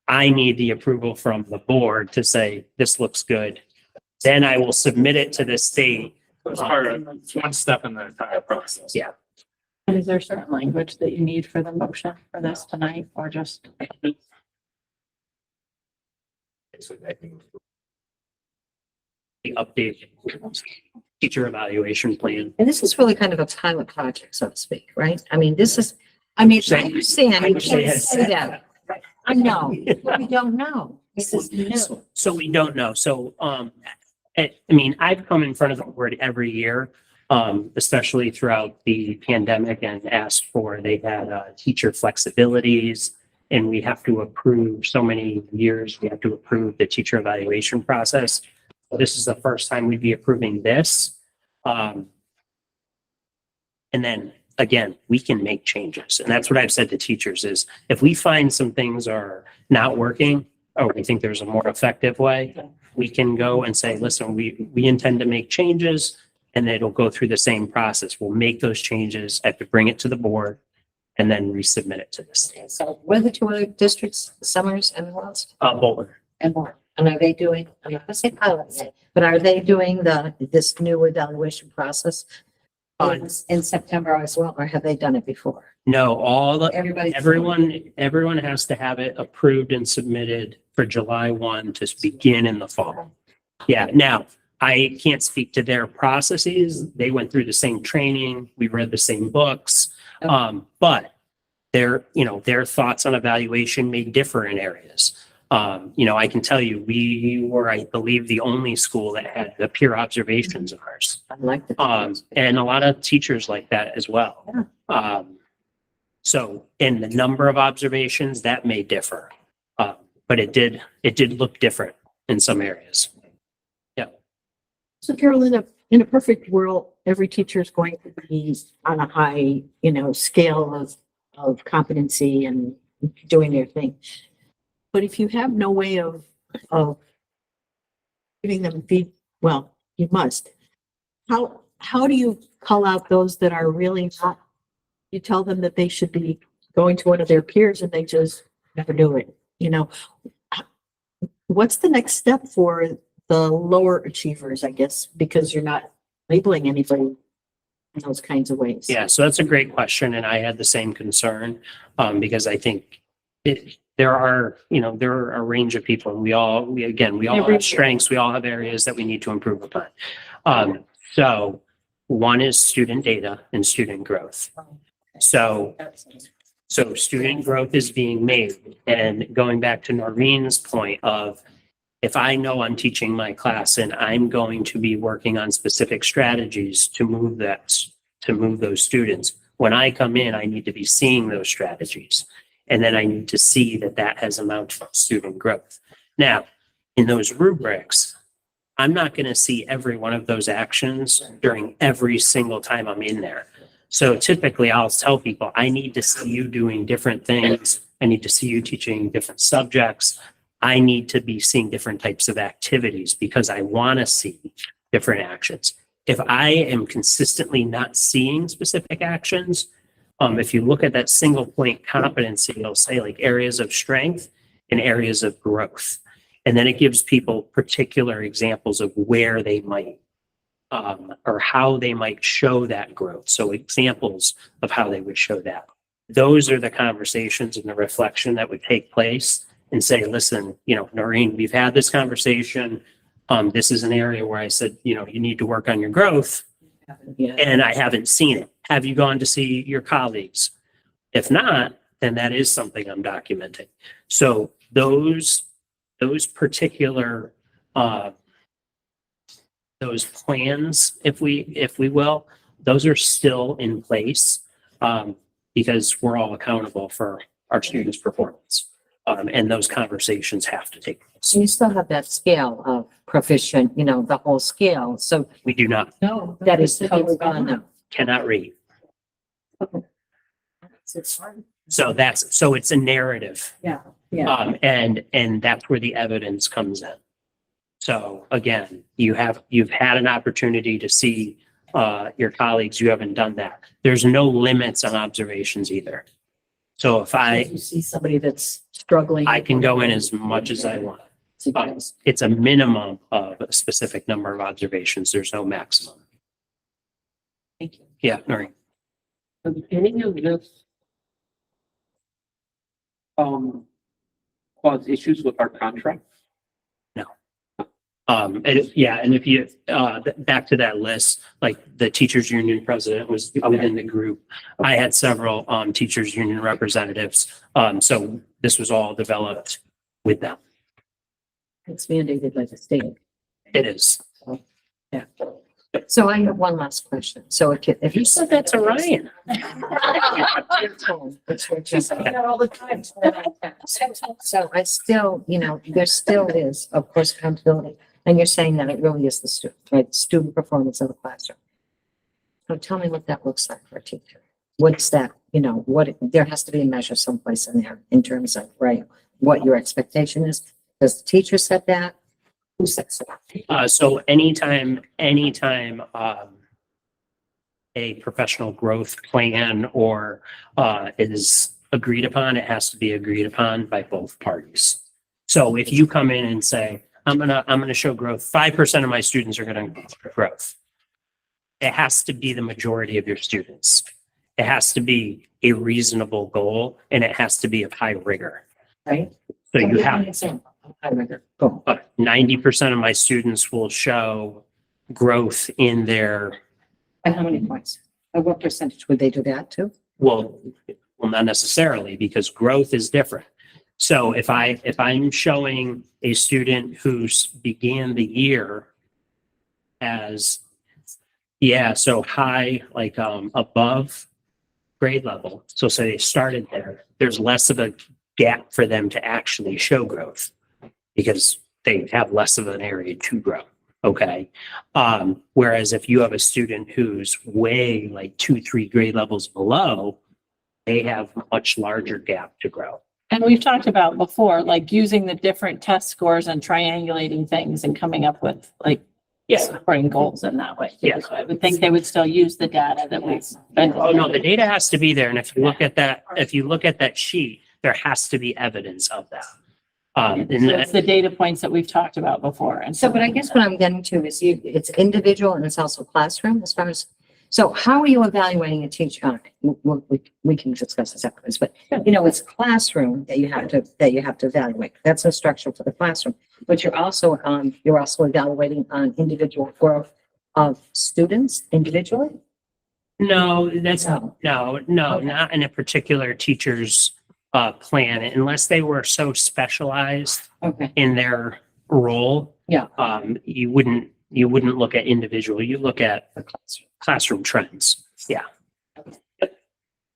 I need the approval from the board to say, this looks good. Then I will submit it to the state. It's one step in the entire process. Yeah. And is there certain language that you need for the motion for this tonight, or just? The updated teacher evaluation plan. And this is really kind of a pilot project, so to speak, right? I mean, I understand, you can't say that. I know, but we don't know. This is new. So we don't know. So, I mean, I've come in front of the board every year, especially throughout the pandemic, and asked for, they had teacher flexibilities, and we have to approve so many years, we have to approve the teacher evaluation process. This is the first time we'd be approving this. And then again, we can make changes. And that's what I've said to teachers is, if we find some things are not working, or we think there's a more effective way, we can go and say, listen, we intend to make changes, and it'll go through the same process. We'll make those changes, I have to bring it to the board and then resubmit it to the state. So what are the 2 other districts, Summers and Wells? Bolton. And more. And are they doing, I'm not gonna say pilot yet, but are they doing this new evaluation process in September as well, or have they done it before? No, Everybody. everyone has to have it approved and submitted for July 1 to begin in the fall. Yeah, now, I can't speak to their processes. They went through the same training. We read the same books. But their thoughts on evaluation may differ in areas. I can tell you, we were, I believe, the only school that had the peer observations of ours. I like the. And a lot of teachers like that as well. So in the number of observations, that may differ. But it did look different in some areas. So Carol, in a perfect world, every teacher is going to be on a high, scale of competency and doing their thing. But if you have no way of giving them well, you must. How do you call out those that are really not? You tell them that they should be going to one of their peers and they just never do it, What's the next step for the lower achievers, I guess, because you're not labeling anybody in those kinds of ways? Yeah, so that's a great question. And I had the same concern because I think there are a range of people and we all have strengths. We all have areas that we need to improve upon. So one is student data and student growth. So student growth is being made, and going back to Noreen's point of, if I know I'm teaching my class and I'm going to be working on specific strategies to move those students, when I come in, I need to be seeing those strategies. And then I need to see that has amounted to student growth. Now, in those rubrics, I'm not going to see every one of those actions during every single time I'm in there. So typically I'll tell people, I need to see you doing different things. I need to see you teaching different subjects. I need to be seeing different types of activities because I want to see different actions. If I am consistently not seeing specific actions, if you look at that single point competency, it'll say like areas of strength and areas of growth. And then it gives people particular examples of where they might or how they might show that growth. So examples of how they would show that. Those are the conversations and the reflection that would take place and say, listen, Noreen, we've had this conversation. This is an area where I said, you need to work on your growth. And I haven't seen it. Have you gone to see your colleagues? If not, then that is something I'm documenting. So those particular those plans, if we will, those are still in place because we're all accountable for our students' performance. And those conversations have to take place. You still have that scale of proficient, the whole scale. So We do not, No. that is totally gone now. cannot read. So it's a narrative. Yeah. And that's where the evidence comes in. So again, you've had an opportunity to see your colleagues. You haven't done that. There's no limits on observations either. So if You see somebody that's struggling. I can go in as much as I want. It's a minimum of a specific number of observations. There's no maximum. Thank you. Yeah, Noreen. Does any of this cause issues with our contract? And if you, back to that list, like the teachers union president was within the group. I had several, teachers union representatives. So this was all developed with them. It's mandated by the state. It is. Yeah. So I have one last question. So if You said that to Ryan. She said that all the time. So I still, there still is, of course, accountability. And you're saying that it really is the student, right? Student performance of the classroom. So tell me what that looks like for a teacher. What's that, there has to be a measure someplace in there in terms of, right, what your expectation is. Does the teacher set that? Who sets that? So anytime a professional growth plan or is agreed upon, it has to be agreed upon by both parties. So if you come in and say, I'm gonna show growth, 5% of my students are gonna show growth. It has to be the majority of your students. It has to be a reasonable goal and it has to be of high rigor. Right? So you give me have an example. I remember. Go. 90% of my students will show growth in their, And how many points? At what percentage would they do that too? well, not necessarily because growth is different. So if I'm showing a student who's began the year as, yeah, so high, like, above grade level. So say they started there, there's less of a gap for them to actually show growth because they have less of an area to grow. Okay. Whereas if you have a student who's way like 2-3 grade levels below, they have a much larger gap to grow. And we've talked about before, like using the different test scores and triangulating things and coming up with like supporting goals in that way. Yes. So I would think they would still use the data that we've been. Oh, no, the data has to be there. And if you look at that sheet, there has to be evidence of that. And It's the data points that we've talked about before. And So, but I guess what I'm getting to is it's individual and it's also classroom as far as, so how are you evaluating a teacher? We can discuss this afterwards, but it's classroom that you have to evaluate. That's instruction for the classroom, but you're also evaluating on individual growth of students individually. no, that's, No. no, Okay. not in a particular teacher's plan, unless they were so specialized Okay. in their role. Yeah. You wouldn't look at individual, you look at classroom trends. Yeah.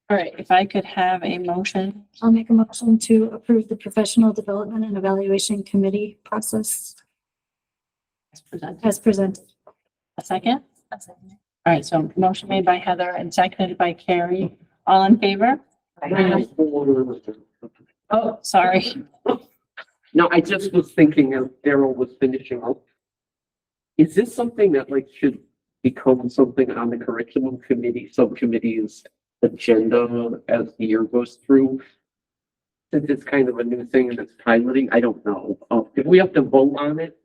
all right, if I could have a motion. I'll make a motion to approve the professional development and evaluation committee process as presented. as presented. A second? All right, so motion made by Heather and seconded by Carrie. All in favor? Oh, sorry. No, I just was thinking as Daryl was finishing up. Is this something that like should become something on the curriculum committee, subcommittee's agenda as the year goes through? Since it's kind of a new thing and it's piloting, I don't know. If we have to vote on it,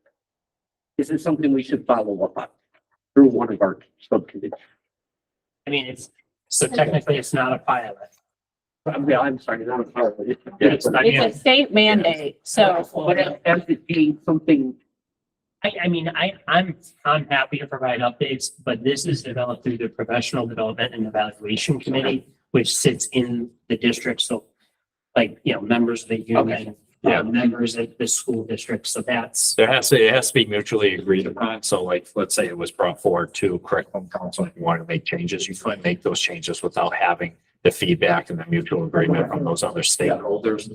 is it something we should follow up on through one of our subcommittees? I mean, so technically it's not a pilot. I'm sorry, not a pilot. It's not- It's a state mandate, so. But as it being something, I mean, I'm happy to provide updates, but this is developed through the Professional Development and Evaluation Committee, which sits in the district. So like, members of the union, members of the school district. So that's, It has to be mutually agreed upon. So like, let's say it was brought forward to curriculum council and you wanted to make changes, you couldn't make those changes without having the feedback and the mutual agreement from those other stakeholders.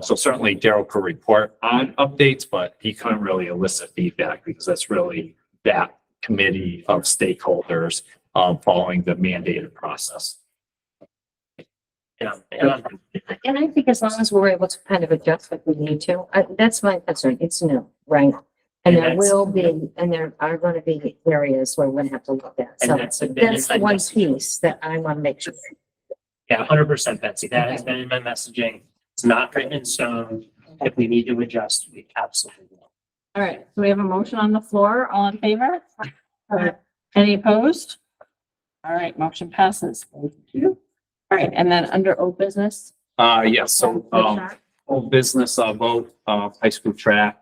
So certainly Daryl could report on updates, but he couldn't really elicit feedback because that's really that committee of stakeholders following the mandated process. And I think as long as we're able to kind of adjust if we need to, that's my concern. It's new, right? And there will be, and there are going to be areas where we're going to have to look at. And So that's been that's the in my one messaging. piece that I want to make sure. Yeah, 100%, Betsy. That has been in my messaging. It's not written in stone. If we need to adjust, we absolutely will. All right, so we have a motion on the floor. All in favor? Any opposed? All right, motion passes. Thank you. All right, and then under old business. Yes, so, whole business, both, high school track.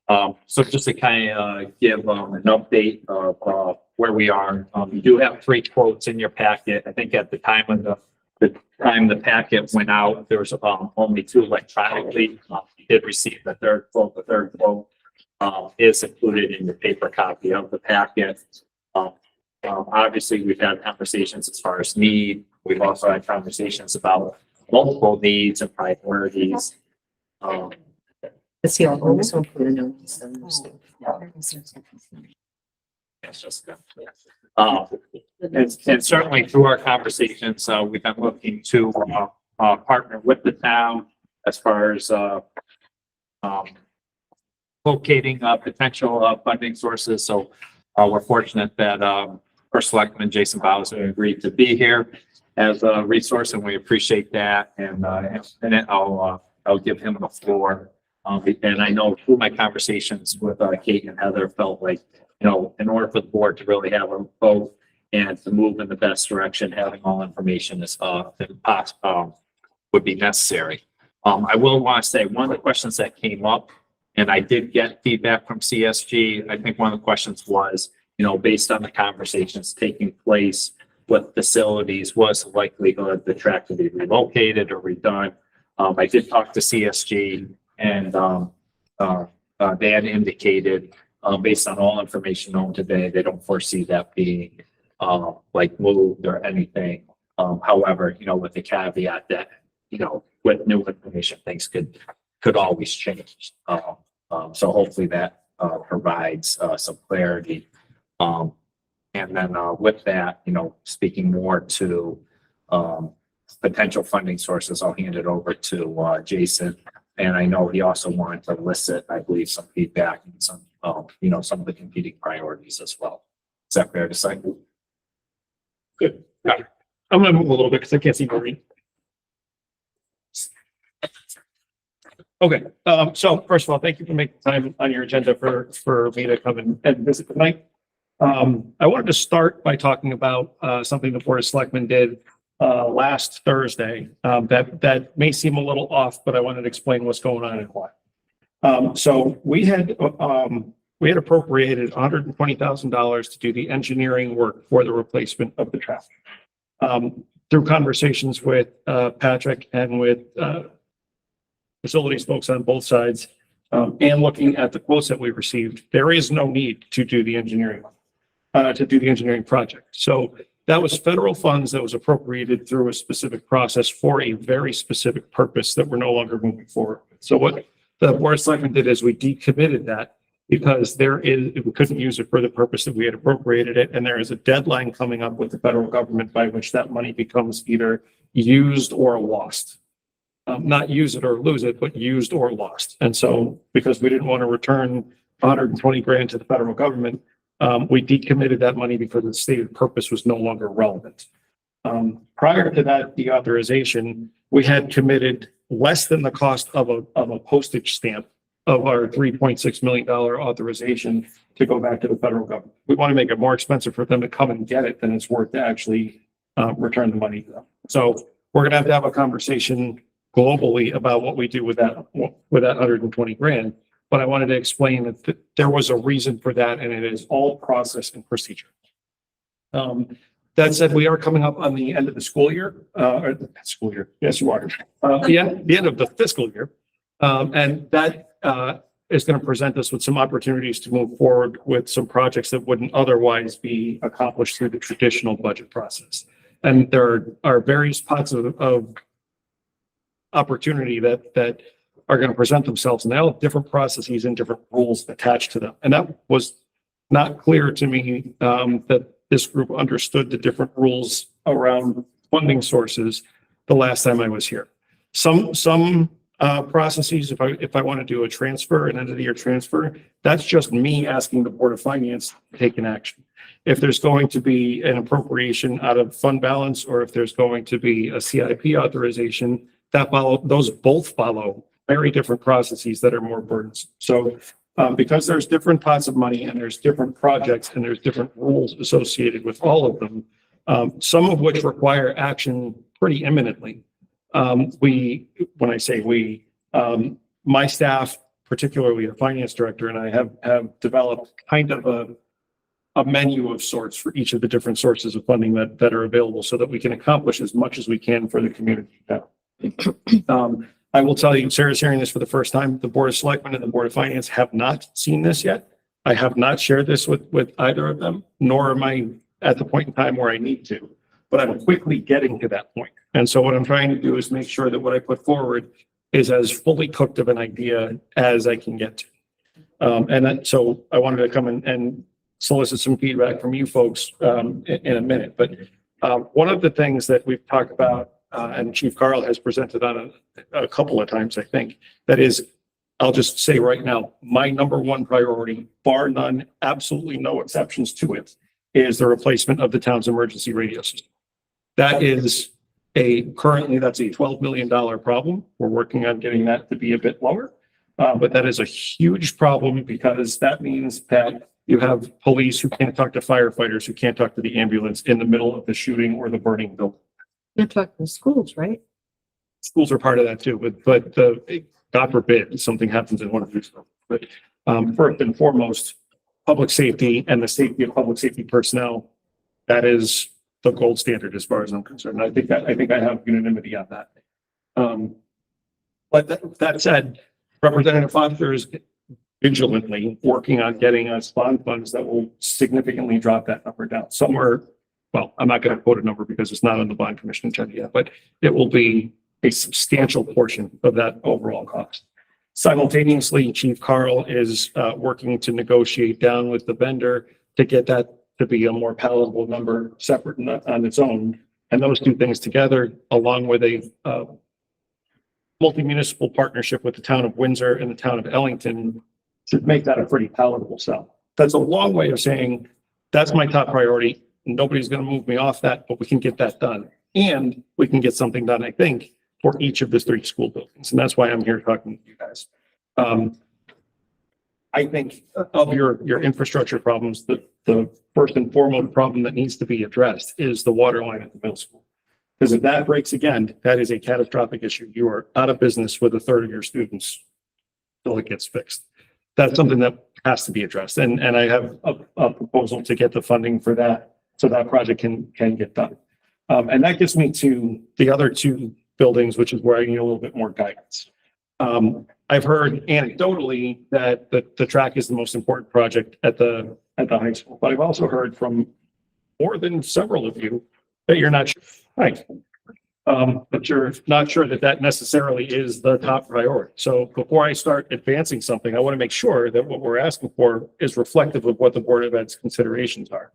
So just to kind of give, an update of, where we are, you do have 3 quotes in your packet. I think at the time of the packet went out, there was, only 2 electronically. You did receive the third quote. The third quote, is included in your paper copy of the packet. Obviously, we've had conversations as far as need. We've also had conversations about multiple needs and priorities. Let's see, I'll also include a note. It's just, and certainly through our conversations, we've been looking to, partner with the town as far as, locating, potential, funding sources. So, we're fortunate that, First Selectman Jason Bowser agreed to be here as a resource, and we appreciate that. And then I'll give him the floor. And I know through my conversations with, Kate and Heather, felt like, in order for the board to really have a vote and to move in the best direction, having all information is, would be necessary. I will want to say one of the questions that came up, and I did get feedback from CSG. I think one of the questions was, based on the conversations taking place with facilities, was the likelihood the track to be relocated or redone. I did talk to CSG and, they had indicated, based on all information known today, they don't foresee that being, like moved or anything. However, with the caveat that, with new information, things could always change. So hopefully that, provides, some clarity. And then, with that, speaking more to, potential funding sources, I'll hand it over to, Jason. And I know he also wanted to elicit, I believe, some feedback and some, some of the competing priorities as well. Is that fair to say? Good. Got it. I'm gonna move a little bit because I can't see Maureen. Okay, so first of all, thank you for making time on your agenda for me to come and visit tonight. I wanted to start by talking about something the Board of Selectmen did last Thursday that may seem a little off, but I wanted to explain what's going on and why. So we had appropriated $120,000 to do the engineering work for the replacement of the track. Through conversations with Patrick and with facilities folks on both sides, and looking at the quotes that we received, there is no need to do the engineering project. So that was federal funds that was appropriated through a specific process for a very specific purpose that we're no longer moving forward with. So what the Board of Selectmen did is we decommitted that because we couldn't use it for the purpose that we had appropriated it. And there is a deadline coming up with the federal government by which that money becomes either used or lost. Not use it or lose it, but used or lost. And so because we didn't want to return 120 grand to the federal government, we decommitted that money because the stated purpose was no longer relevant. Prior to that deauthorization, we had committed less than the cost of a postage stamp of our $3.6 million authorization to go back to the federal government. We want to make it more expensive for them to come and get it than it's worth to actually return the money to them. So we're going to have a conversation globally about what we do with that 120 grand. But I wanted to explain that there was a reason for that, and it is all process and procedure. That said, we are coming up on the end of the school year, or the school year. Yes, you are. The end of the fiscal year. And that is going to present us with some opportunities to move forward with some projects that wouldn't otherwise be accomplished through the traditional budget process. And there are various pots of opportunity that are going to present themselves, and they all have different processes and different rules attached to them. And that was not clear to me that this group understood the different rules around funding sources the last time I was here. Some processes, if I want to do a transfer, an end of the year transfer, that's just me asking the Board of Finance to take an action. If there's going to be an appropriation out of fund balance, or if there's going to be a CIP authorization, those both follow very different processes that are more burdensome. So because there's different pots of money and there's different projects and there's different rules associated with all of them, some of which require action pretty imminently. When I say we, my staff, particularly the finance director, and I have developed kind of a menu of sorts for each of the different sources of funding that are available so that we can accomplish as much as we can for the community. I will tell you, Sarah's hearing this for the first time. The Board of Selectmen and the Board of Finance have not seen this yet. I have not shared this with either of them, nor am I at the point in time where I need to, but I'm quickly getting to that point. And so what I'm trying to do is make sure that what I put forward is as fully cooked of an idea as I can get to. So I wanted to come and solicit some feedback from you folks in a minute. But one of the things that we've talked about, and Chief Carl has presented on a couple of times, I think, that is, I'll just say right now, my number one priority, bar none, absolutely no exceptions to it, is the replacement of the town's emergency radio system. That is currently that's a $12 million problem. We're working on getting that to be a bit lower, but that is a huge problem because that means that you have police who can't talk to firefighters, who can't talk to the ambulance in the middle of the shooting or the burning building. You're talking schools, right? Schools are part of that too, but God forbid something happens in one of these. But first and foremost, public safety and the safety of public safety personnel, that is the gold standard as far as I'm concerned. I think I have unanimity on that. But that said, Representative Foster is vigilantly working on getting us bond funds that will significantly drop that number down somewhere. Well, I'm not going to quote a number because it's not on the bond commission agenda yet, but it will be a substantial portion of that overall cost. Simultaneously, Chief Carl is working to negotiate down with the vendor to get that to be a more palatable number separate on its own. And those two things together, along with a multi-municipal partnership with the town of Windsor and the town of Ellington, should make that a pretty palatable sell. That's a long way of saying, that's my top priority. Nobody's going to move me off that, but we can get that done. And we can get something done, I think, for each of the 3 school buildings. And that's why I'm here talking to you guys. I think of your infrastructure problems, the first and foremost problem that needs to be addressed is the water line at the middle school. Because if that breaks again, that is a catastrophic issue. You are out of business with a third of your students till it gets fixed. That's something that has to be addressed. And I have a proposal to get the funding for that, so that project can get done. And that gets me to the other 2 buildings, which is where I need a little bit more guidance. I've heard anecdotally that the track is the most important project at the high school, but I've also heard from more than several of you that you're not sure. Right. But you're not sure that necessarily is the top priority. So before I start advancing something, I want to make sure that what we're asking for is reflective of what the Board of Ed's considerations are.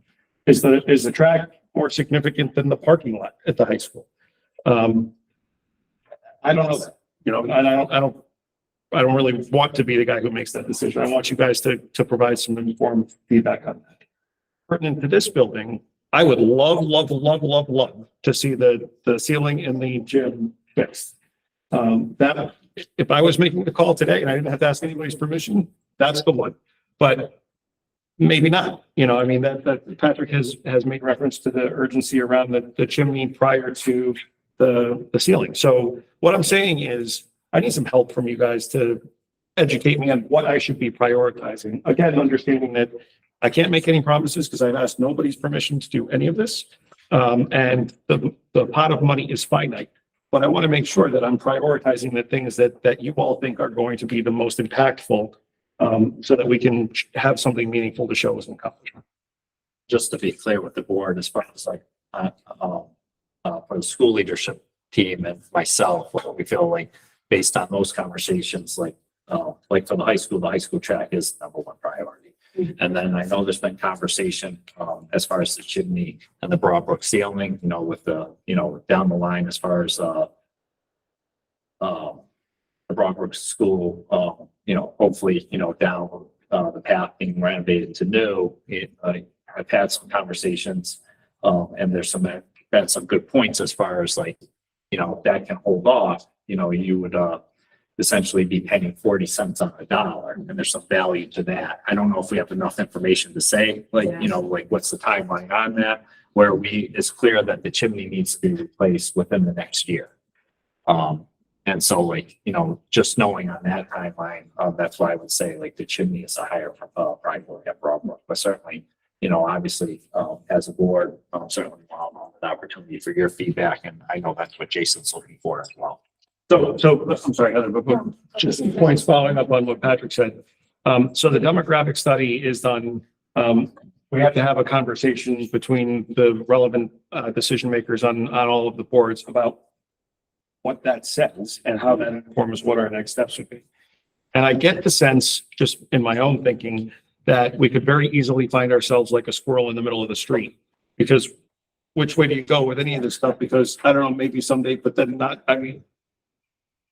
Is the track more significant than the parking lot at the high school? I don't know that, and I don't really want to be the guy who makes that decision. I want you guys to provide some informed feedback on that. Pertinent to this building, I would love to see the ceiling in the gym fixed. That, if I was making the call today and I didn't have to ask anybody's permission, that's the one. But maybe not, I mean, that Patrick has made reference to the urgency around the chimney prior to the ceiling. So what I'm saying is I need some help from you guys to educate me on what I should be prioritizing. Again, understanding that I can't make any promises because I've asked nobody's permission to do any of this. And the pot of money is finite, but I want to make sure that I'm prioritizing the things that you all think are going to be the most impactful, so that we can have something meaningful to show as an accomplishment. Just to be clear with the board, as far as like, for the school leadership team and myself, what we feel like based on those conversations, like for the high school track is #1 priority. And then I know there's been conversation, as far as the chimney and the Broadbrook ceiling, with the, down the line as far as, the Broadbrook school, hopefully, down, the path being renovated to new. I've had some conversations, and there's been some good points as far as like, that can hold off, you would, essentially be paying 40 cents on the dollar, and there's some value to that. I don't know if we have enough information to say, what's the timeline on that, where it's clear that the chimney needs to be replaced within the next year. And so just knowing on that timeline, that's why I would say the chimney is a higher priority at Broadbrook, but certainly, obviously, as a board, certainly want an opportunity for your feedback, and I know that's what Jason's looking for as well. So I'm sorry, Heather, but just points following up on what Patrick said. So the demographic study is done. We have to have a conversation between the relevant decision makers on all of the boards about what that says and how that informs what our next steps would be. And I get the sense, just in my own thinking, that we could very easily find ourselves like a squirrel in the middle of the street, because which way do you go with any of this stuff? Because I don't know, maybe someday, but then not,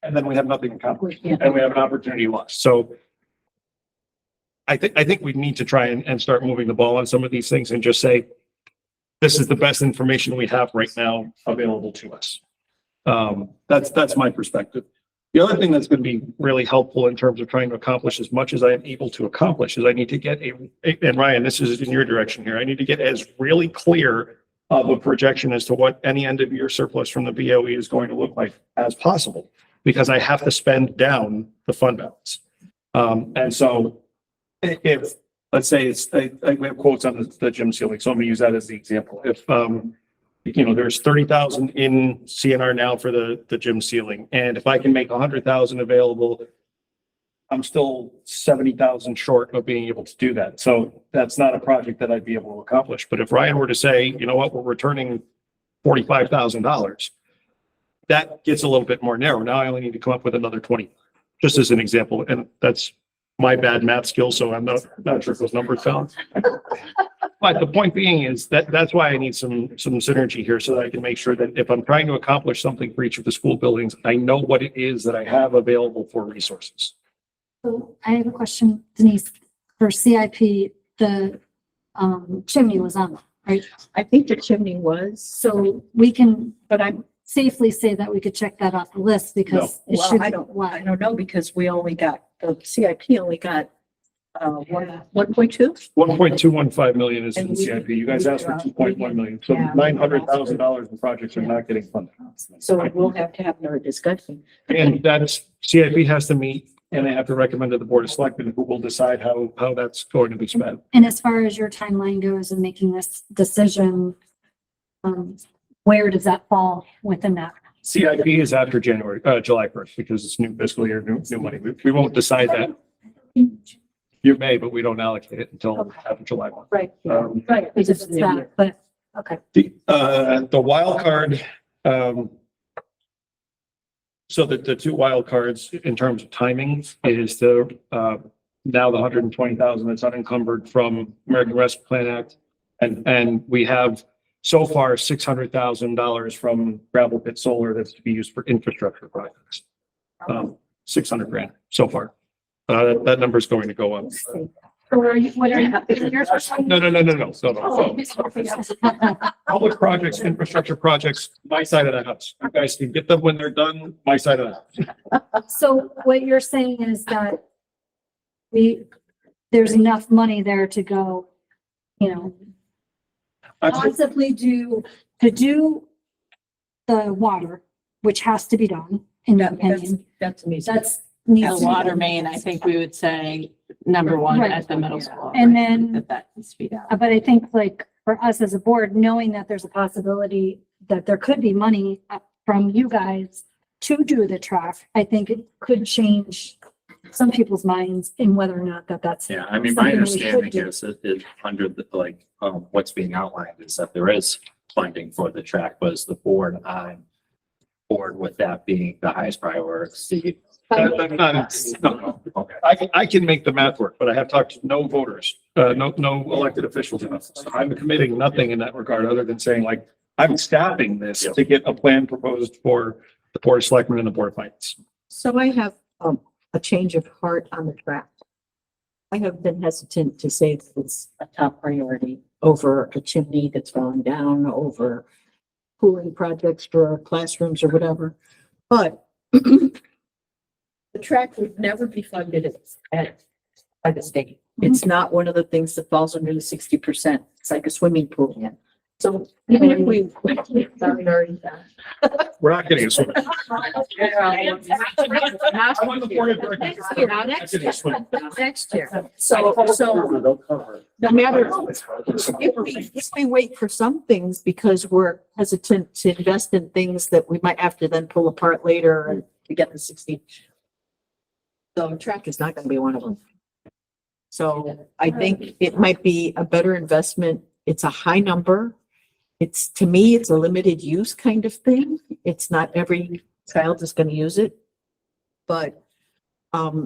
and then we have nothing accomplished, and we have an opportunity lost. So I think we need to try and start moving the ball on some of these things and just say, this is the best information we have right now available to us. That's my perspective. The other thing that's going to be really helpful in terms of trying to accomplish as much as I am able to accomplish is I need to get and Ryan, this is in your direction here. I need to get as really clear of a projection as to what any end of year surplus from the BOE is going to look like as possible, because I have to spend down the fund balance. And so if, let's say we have quotes on the gym ceiling, so I'm gonna use that as the example. If there's 30,000 in CNR now for the gym ceiling. And if I can make 100,000 available, I'm still 70,000 short of being able to do that. So that's not a project that I'd be able to accomplish. But if Ryan were to say, you know what, we're returning $45,000, that gets a little bit more narrow. Now I only need to come up with another 20, just as an example. And that's my bad math skills. So I'm not sure if those numbers sound. But the point being is that's why I need some synergy here so that I can make sure that if I'm trying to accomplish something for each of the school buildings, I know what it is that I have available for resources. So I have a question, Denise, for CIP, the chimney was on, right? I think the chimney was, So we can but I'm, safely say that we could check that off the list because it well, should. I don't know because we only got, the CIP only got 1.2. 1.215 million is in And we- CIP. You guys asked for 2.1 million. So Yeah. $900,000 in projects are not getting funded. So we'll have to have another discussion. And that's, CIP has to meet and they have to recommend to the Board of Selectmen who will decide how that's going to be spent. And as far as your timeline goes in making this decision, where does that fall within that? CIP is after July 1st because it's new fiscal year, new money. We won't decide that. You may, but we don't allocate it until after July 1. Right. Right. Because it's that, but, okay. The wild card, so the two wild cards in terms of timing is now the 120,000 that's unencumbered from American Rescue Plan Act. And we have so far $600,000 from gravel pit solar that's to be used for infrastructure projects. 600 grand so far. That number is going to go up. So what are you? No. Public projects, infrastructure projects, my side of the house. You guys can get them when they're done, my side of the house. So what you're saying is that there's enough money there to go, possibly to do the water, which has to be done, in my opinion. That's amazing. That's The needs to be water done. main, I think we would say number one Right. at the middle school. And right? then- That needs to be done. But I think like for us as a board, knowing that there's a possibility that there could be money from you guys to do the track, I think it could change some people's minds in whether or not that's. Yeah, I mean, my something we should understanding do. is under the, what's being outlined is that there is funding for the track, was the board on board with that being the highest priority. No. Okay. I can make the math work, but I have talked to no voters, no elected officials. So I'm committing nothing in that regard other than saying like, I'm staffing this to get a plan proposed for the Board of Selectmen and the Board of Finance. So I have a change of heart on the track. I have been hesitant to say that it's a top priority over a chimney that's falling down, over cooling projects for classrooms or whatever. But the track would never be funded by the state. It's not one of the things that falls under the 60%. It's like a swimming pool. So even if we. We're not getting a swim. Next year. So no matter, if we wait for some things because we're hesitant to invest in things that we might have to then pull apart later and to get the 60. The track is not going to be one of them. So I think it might be a better investment. It's a high number. It's, to me, it's a limited use kind of thing. It's not every child is going to use it. But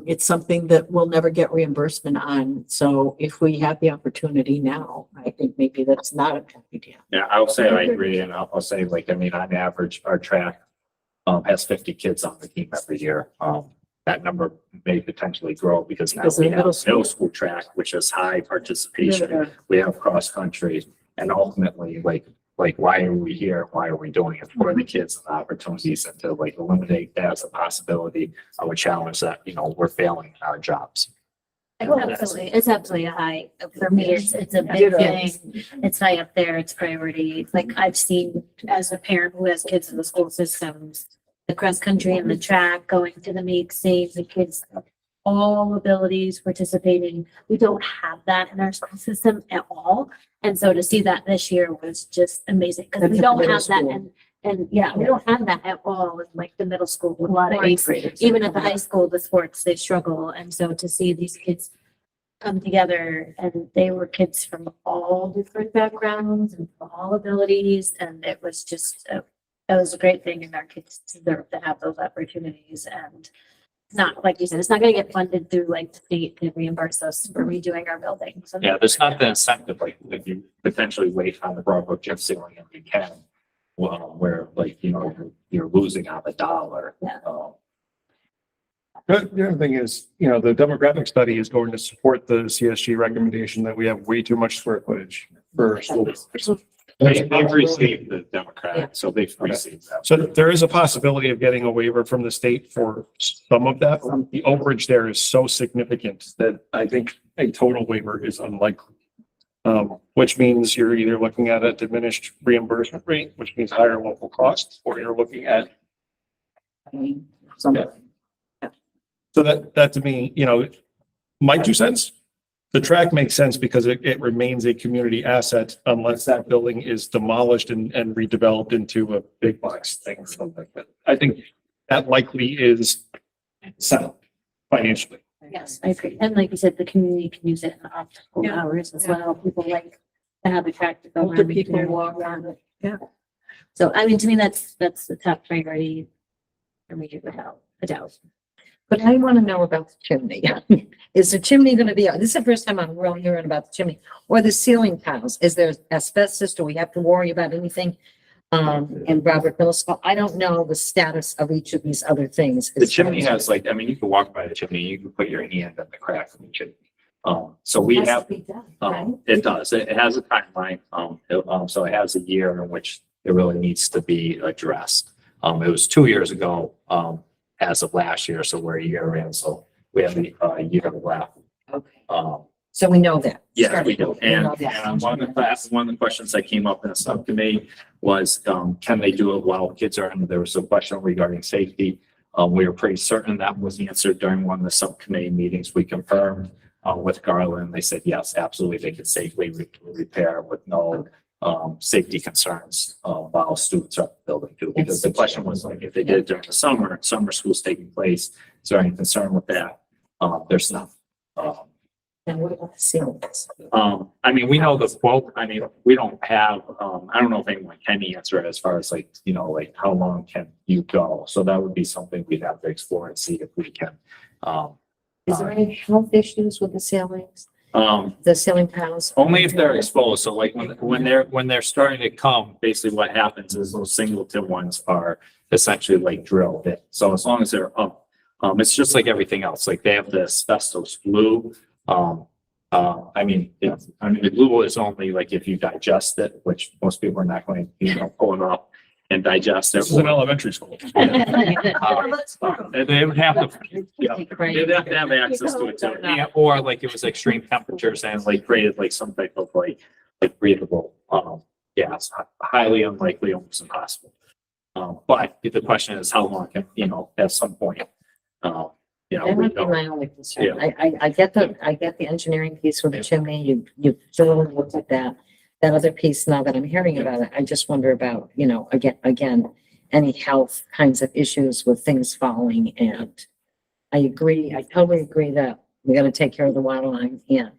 it's something that we'll never get reimbursement on. So if we have the opportunity now, I think maybe that's not a bad idea. Yeah, I'll say I agree, and I'll say on average, our track has 50 kids on the team every year. That number may potentially grow because now Because of we the have middle middle school. school track, which is high participation. We have cross country, and ultimately, why are we here? Why are we doing it? For the kids and the opportunities, and to eliminate that as a possibility of a challenge that, we're failing in our jobs. It's absolutely a high, for me, it's a big thing. It's high up there, it's priority. Like I've seen as a parent who has kids in the school systems, the cross country and the track, going to the meet, seeing the kids, all abilities participating. We don't have that in our school system at all. And so to see that this year was just amazing, because That's we at don't middle have that, school. and yeah, we don't have that at all in like the middle school. A lot of eighth graders. Even at the high school, the sports, they struggle, and so to see these kids come together, and they were kids from all different backgrounds and from all abilities, and it was just, it was a great thing, and our kids deserve to have those opportunities, and it's not, like you said, it's not gonna get funded through like the state to reimburse us for redoing our buildings. Yeah, there's not the incentive, like, if you potentially wait on the Broadbrook gym ceiling and you can. Well, where like, you know, you're losing on the dollar. Yeah. The other thing is, you know, the demographic study is going to support the CSG recommendation that we have way too much square footage for schools. They've received the Democrat, so they've received that. So there is a possibility of getting a waiver from the state for some of that. The overage there is so significant that I think a total waiver is unlikely. Which means you're either looking at a diminished reimbursement rate, which means higher local costs, or you're looking at. Something. So that to me, you know, my 2 cents, the track makes sense because it remains a community asset unless that building is demolished and redeveloped into a big box thing or something. But I think that likely is sound financially. Yes, I agree. And like you said, the community can use it in the after school Yeah. hours as well. People like to have a track to go Older around. people and walk around it. Yeah. So, I mean, to me, that's the top priority for me without a doubt. But I want to know about the chimney. Is the chimney going to be, this is the first time I'm really hearing about the chimney, or the ceiling tiles? Is there asbestos? Do we have to worry about anything? In Robert Middle School? I don't know the status of each of these other things. The chimney has like, I mean, you can walk by the chimney, you can put your hand in the crack in the chimney. So we Has to have, be done, right? it does, it has a timeline, so it has a year in which it really needs to be addressed. It was 2 years ago, as of last year, so we're a year in, so we have a year left. Okay. So we know that. Yeah, we do. And, know that. and one of the questions that came up in the subcommittee was, can they do it while kids are in? There was a question regarding safety. We were pretty certain that was answered during one of the subcommittee meetings. We confirmed, with Garland. They said, yes, absolutely. They could safely repair with no, safety concerns, while students are in the building too. Because the question was like, if they did it during the summer school's taking place, is there any concern with that? There's not. And what about the ceilings? I mean, we know the quote, I mean, we don't have, I don't know if anyone can answer it as far as like, you know, like how long can you go? So that would be something we'd have to explore and see if we can. Is there any health issues with the ceilings? The ceiling tiles? Only if they're exposed. So like when they're starting to come, basically what happens is those singleton ones are essentially like drilled in. So as long as they're up, it's just like everything else. Like they have the asbestos glue. I mean, the glue is only like if you digest it, which most people are not going to, you know, pull it off and digest it. This is an elementary school. And they would have to, yeah, they'd have to have access to it too. Yeah, or like it was extreme temperatures and like created like some type of like breathable, gas, highly unlikely, almost impossible. But the question is how long can, you know, at some point, you know, That we would be don't. my only concern. Yeah. I get the engineering piece with the chimney. You thoroughly looked at that. That other piece, now that I'm hearing about it, I just wonder about, you know, again, any health kinds of issues with things falling. And I totally agree that we got to take care of the water line and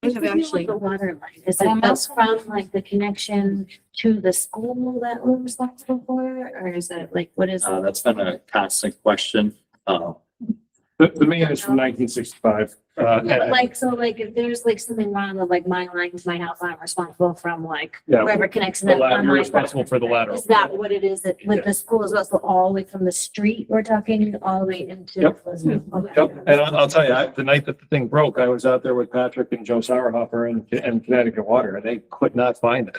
I have actually, The water line, is But I'm it up also- from like the connection to the school that we're responsible for, or is it like, what is? That's been a constant question. The main is from 1965. But like, so like, if there's like something wrong with like my line to my house, I'm responsible from like Yeah, wherever connects to the that. ladder, on you're my responsible for the lateral. Is that what it is that with the school as well? So all the way from the street, we're talking all the way into. Yep. Okay. Yep, and I'll tell you, the night that the thing broke, I was out there with Patrick and Joe Sauerhofer and Connecticut Water, and they could not find the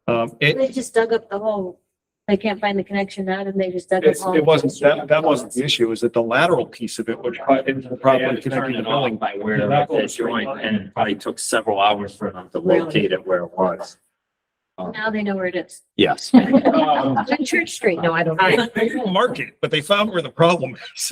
damn thing. They just dug up the whole, they can't find the connection out and they just dug up. all- It wasn't, that wasn't the issue, is that the lateral piece of it, which probably They had probably to turn connected the it off building. by where They're not going it joined, straight and it probably took several hours for them to Really? locate it where it was. Now they know where it is. Yes. Um, on Church Street. No, I don't. They didn't mark it, but they found where the problem is.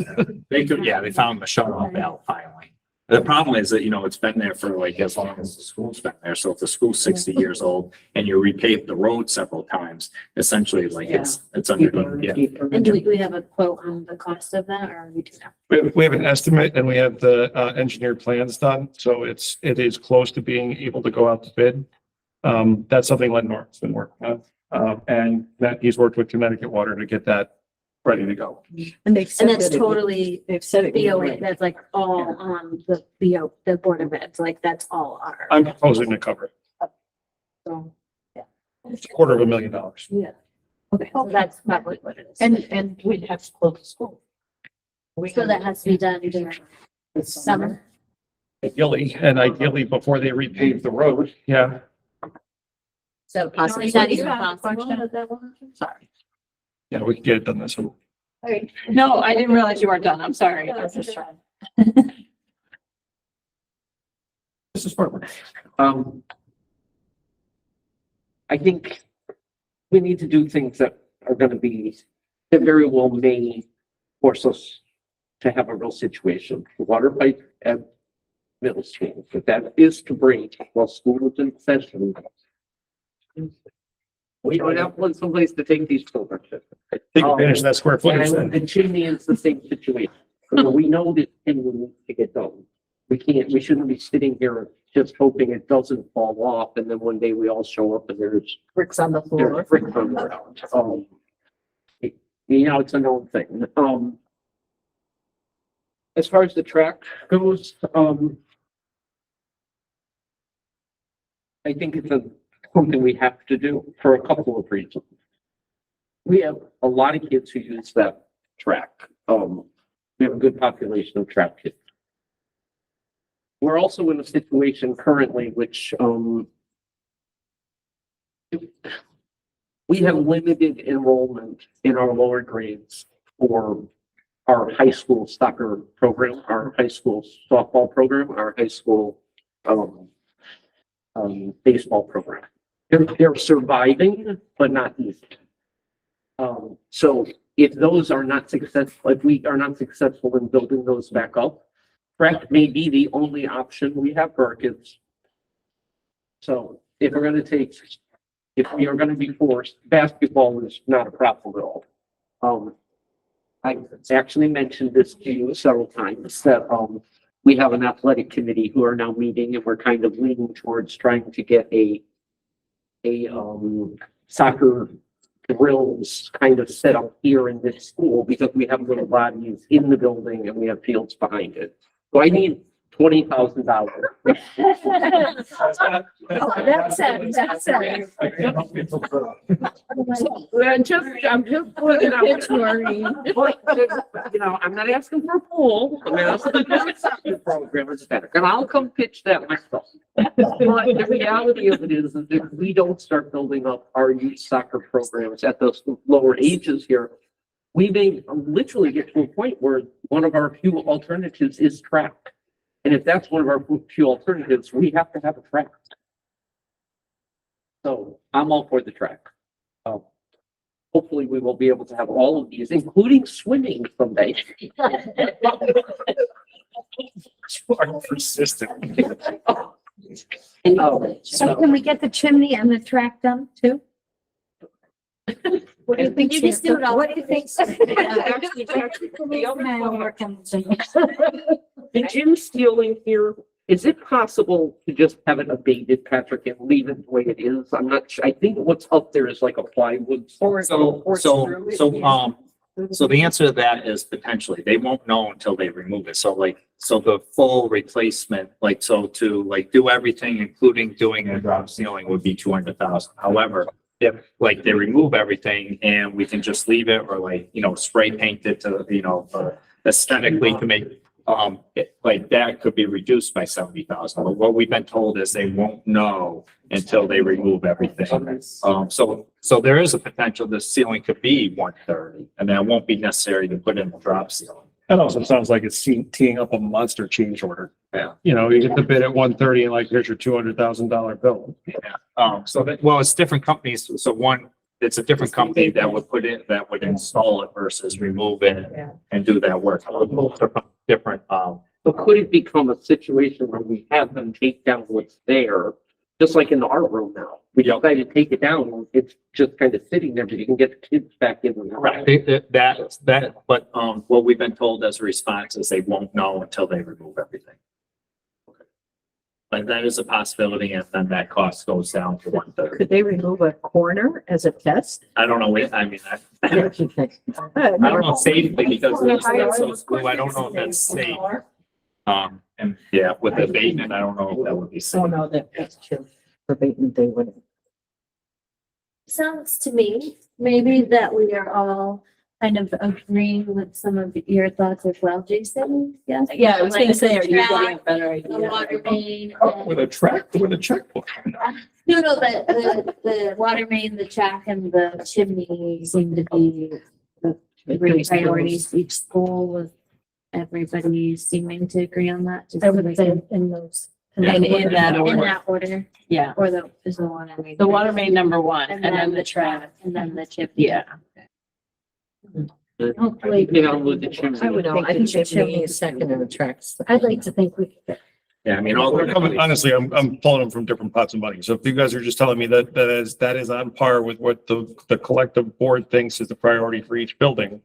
They could, yeah, they found the shut off valve finally. The problem is that, it's been there for like as long as the school's been there. So if the school's 60 years old and you repave the road several times, essentially like it's underneath, yeah. And do we have a quote on the cost of that or we do not? We have an estimate and we have the engineered plans done, so it is close to being able to go out to bid. That's something Lennore's been working on, and that he's worked with Connecticut Water to get that ready to go. And they've said And that's that it- totally They've said it. BOE, that's like all on the the Board of Ed, like that's all our. I'm proposing to cover it. So, It's $250,000. yeah. Okay, so that's probably what it is. And we'd have to close the school. So that has to be done during summer. Ideally before they repave the road, yeah. So possibly. Is that even possible? Is that one? Sorry. Yeah, we can get it done this one. No, I didn't realize you weren't done. I'm sorry. I was just trying. This is part. I think we need to do things that are gonna be, that very well may force us to have a real situation. The water pipe at middle school, if that is to break while school is in session, we don't have someplace to take these children. Take advantage of that square footage And then. the chimney is the same situation. So we know that chimney needs to get done. We shouldn't be sitting here just hoping it doesn't fall off and then one day we all show up and there's Bricks on the floor. bricks on the ground. It's a known thing. As far as the track goes, I think it's something we have to do for a couple of reasons. We have a lot of kids who use that track. We have a good population of track kids. We're also in a situation currently which, we have limited enrollment in our lower grades for our high school soccer program, our high school softball program, our high school, baseball program. They're surviving, but not easy. So if those are not successful, if we are not successful in building those back up, track may be the only option we have for our kids. So if we are gonna be forced, basketball is not a problem at all. I actually mentioned this to you several times that, we have an athletic committee who are now meeting and we're kind of leaning towards trying to get a soccer drills kind of set up here in this school because we have little bodies in the building and we have fields behind it. So I need $20,000. That's it. I'm just putting it out. I'm not asking for a pool. I'm asking for a soccer program instead. And I'll come pitch that myself. But the reality of it is that if we don't start building up our youth soccer programs at those lower ages here, we may literally get to a point where one of our few alternatives is track. And if that's one of our few alternatives, we have to have a track. So I'm all for the track. Hopefully we will be able to have all of these, including swimming someday. You are persistent. So can we get the chimney and the track done too? What do you think? You just do it all. What do you think? The gym stealing here, is it possible to just have it abated, Patrick, and leave it the way it is? I'm not sure. I think what's up there is like a plywood. So the answer to that is potentially, they won't know until they remove it. So the full replacement, to do everything, including doing a drop ceiling would be 200,000. However, if they remove everything and we can just leave it or spray paint it to, aesthetically to make, that could be reduced by 70,000. But what we've been told is they won't know until they remove everything. So there is a potential the ceiling could be 130 and that won't be necessary to put in the drop ceiling. That also sounds like it's teeing up a monster change order. Yeah. You get the bid at 130 and here's your $200,000 bill. Yeah. It's different companies. So it's a different company that would install it versus remove it and do that work. Both are different But could it become a situation where we have them take down what's there, just like in the art room now? We Yep. decided to take it down, it's just kind of sitting there, but you can get the kids back in. Right, but, what we've been told as a response is they won't know until they remove everything. But that is a possibility, and then that cost goes down to 1/3. Could they remove a corner as a test? I don't know, I mean, I don't know safely because it's so school, I don't know if that's safe. And yeah, with the abatement, I don't know if that would be So safe. no, that's true. For abatement, they wouldn't. Sounds to me, maybe that we are all kind of agreeing with some of your thoughts as well, Jason. Yes. Yeah, I was gonna say, are you Like the getting a track, better The idea? water main. With a track, with a checkbook. No, the water main, the track and the chimney seem to be the three priorities. Each school with everybody seeming to agree on that. just I so we would say can- in those. And in that In order, that order, yeah. or is the water main. The water main number one, And then the track, and then the chimney. Yeah. Hopefully. You know, with the chimney. I would No, think I think the the chimney chimney is second in the tracks. I'd like to think we could. Yeah, I mean, all. Honestly, I'm pulling them from different pots of money. So if you guys are just telling me that that is on par with what the collective board thinks is the priority for each building,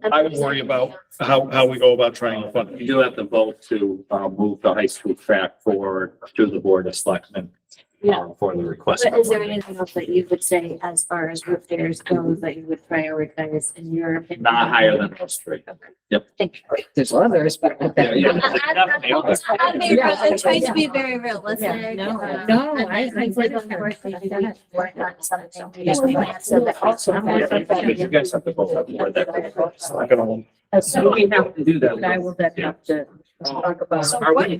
I would worry about how we go about trying to fund it. You do have to vote to, move the high school track forward to the board of selectmen. Yeah. For the request. But is there anything else that you would say as far as repairs goes that you would prioritize in your opinion? Not higher than those three. Thank you. There's others, but. I'm trying to be very realistic. Yeah, no, No, I Like, of course, we do work on something. We just might have said that also. You guys have to vote up for that. It's not gonna- So we have to do that. But I will then have to talk about. Are we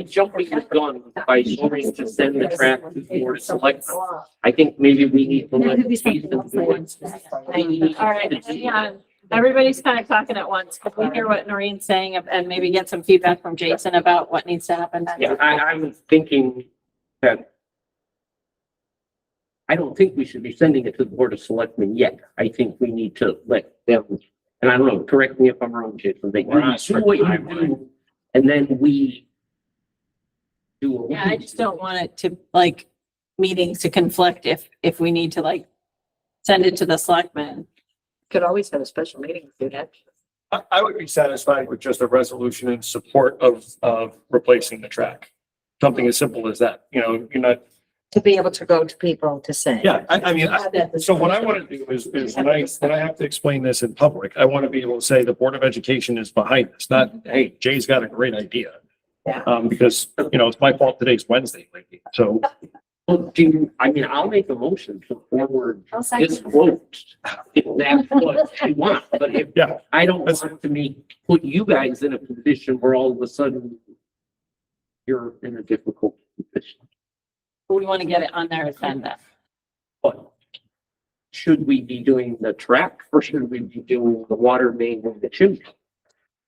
jumping the gun by voting to send the track to the board of selectmen? I think maybe we need to let. Jason do it. All right, hang on. Everybody's kind of talking at once. Could we hear what Noreen's saying and maybe get some feedback from Jason about what needs to happen? Yeah, I'm thinking that I don't think we should be sending it to the board of selectmen yet. I think we need to let them, and I don't know, correct me if I'm wrong, Jason, they We're on a do strict what you timeline. do, and then we do. what Yeah, we I just do. don't want it to, like, meetings to conflict if we need to, like, send it to the selectmen. Could always have a special meeting if you had. I would be satisfied with just a resolution in support of replacing the track. Something as simple as that, you know, you're not, To be able to go to people to say. yeah, I mean, so what I want to do is when I have to explain this in public, I want to be able to say the Board of Education is behind this, not, hey, Jay's got a great idea. Yeah. Because, you know, it's my fault today's Wednesday, lately. So Well, do you, I mean, I'll make a motion to forward I'll second. this quote, if that's what you want, but if, yeah, I don't want to put you guys in a position where all of a sudden you're in a difficult position. We want to get it on their agenda. But should we be doing the track or should we be doing the water main and the chimney?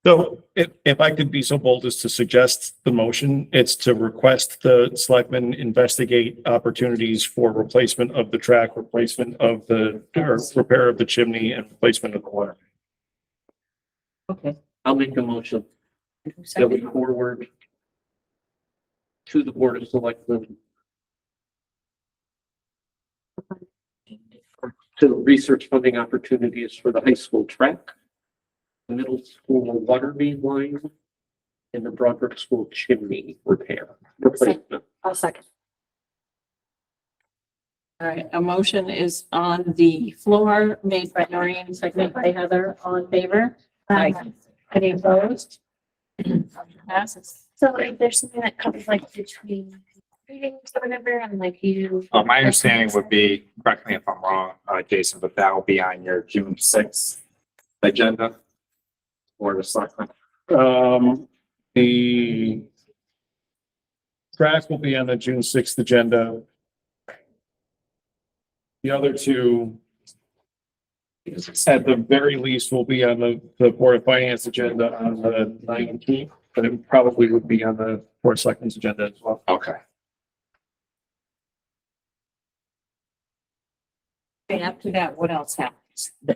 so if I could be so bold as to suggest the motion, it's to request the selectmen investigate opportunities for replacement of the track, replacement of or repair of the chimney and replacement of the water. Okay. I'll make a motion that we forward to the Board of Selectmen to research funding opportunities for the high school track, the middle school water main line, and the Broadbrook School chimney replacement. I'll second. All right, a motion is on the floor made by Noreen, seconded by Heather. All in favor? Aye. Any opposed? Passes. So if there's something that comes like between meetings or whatever, and like you. My understanding would be, correct me if I'm wrong, Jason, but that will be on your June 6th agenda. Or the selectmen. The track will be on the June 6th agenda. The other two, at the very least, will be on the Board of Finance agenda on the 19th, but it probably would be on the Board of Selectmen's agenda as well. Okay. After that, what else happens?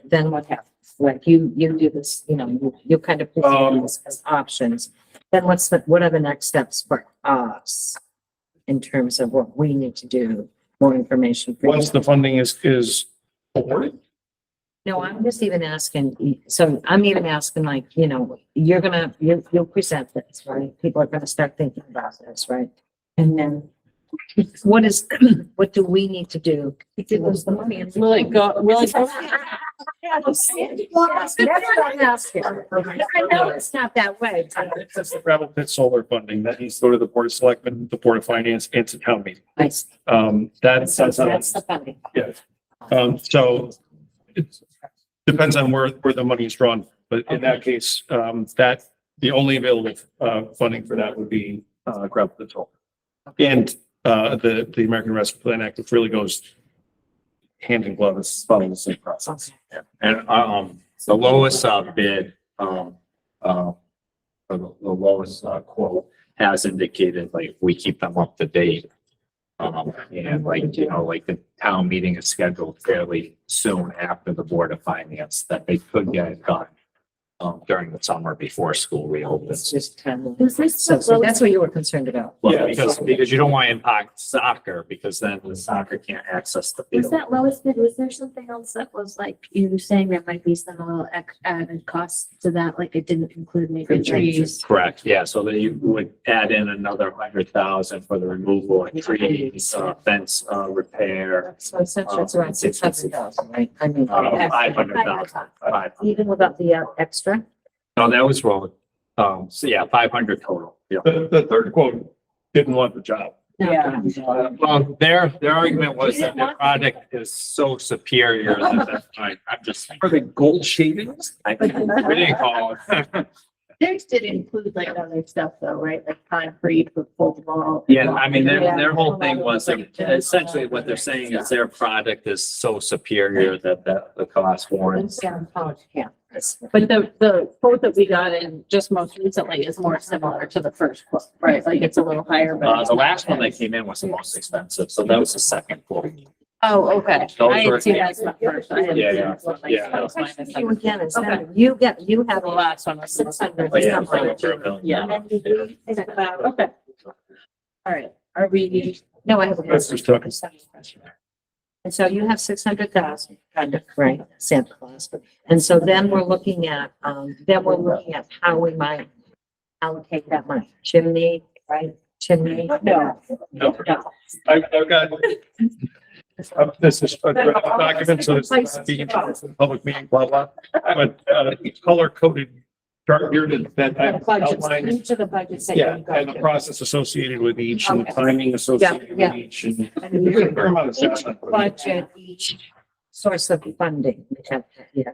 then what happens? Like you do this, you kind of present this as options. Then what are the next steps for us in terms of what we need to do? More information. for Once you? the funding is awarded, No, I'm just even asking, so I'm even asking like, you'll present this, right? People are gonna start thinking about this, right? And then what do we need to do? to give us the money? Will it go? That's what I'm asking. I know it's not that way. it's the gravel pit solar funding that needs to go to the Board of Selectmen, the Board of Finance, and to town meeting. Nice. That's the funding. yeah. So it depends on where the money is drawn, but in that case, that the only available funding for that would be gravel pit solar. And the American Rescue Plan Act, which really goes hand in glove, it's following the same process. And, the lowest, bid, the lowest, quote has indicated, like, we keep them up to date. And like, like the town meeting is scheduled fairly soon after the Board of Finance, that they could get it done during the summer before school It's reopens. just 10. Is this So that's what you were concerned about. Well, Yeah, because you don't want to impact soccer, because then the soccer can't access the Was field. that lowest bid, was there something else that was like, you were saying there might be some little added costs to that, like it didn't include maybe trees? Correct, yeah, so then you would add in another 100,000 for the removal of trees, fence, repair. So essentially it's around 600,000, right? I mean. 500,000. Even without the extra? No, that was wrong. So yeah, 500 total, yeah. The third quote didn't want the job. Yeah. Well, their argument was that their product is so superior that I'm just, Are they gold shavings? we didn't call it. Theirs did include like other stuff though, right? Like concrete with full wall. Yeah, I mean, their whole thing was like, essentially what they're saying is their product is so superior that the cost warrants. College campus. But the quote that we got in just most recently is more similar to the first quote, right? Like it's a little higher, but. The last one that came in was the most expensive, so that was the second quote. Oh, okay. Those I were- didn't see that as the first. I didn't see Yeah, that as like- yeah. that was mine. You again, is that, Okay. you have The a last one was. 600. But yeah, something. over a million. Yeah. Okay. All right. Are we? No, I have a Let's just question. talk. And so you have 600,000, kind of, right, Santa Claus. And so then we're looking at how we might allocate that money. Chimney, right? Chimney? No. No. I've got. This is a draft document, so it's being public meeting, blah, blah. But it's color coded chart here that I've outlined. Into the budget. Yeah, and the process associated with each and the timing associated Yeah, with each and. There's a fair amount of Each stuff. budget, each source of funding, we have,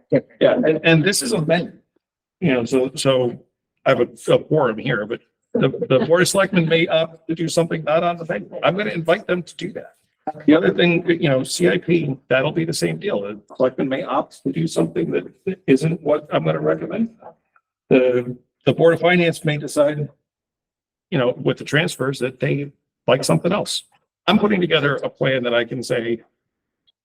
different. Yeah, and this is amended. So I have a quorum here, but the Board of Selectmen may opt to do something not on the menu. I'm gonna invite them to do that. The other thing, CIP, that'll be the same deal. The Selectmen may opt to do something that isn't what I'm gonna recommend. The Board of Finance may decide, with the transfers that they like something else. I'm putting together a plan that I can say,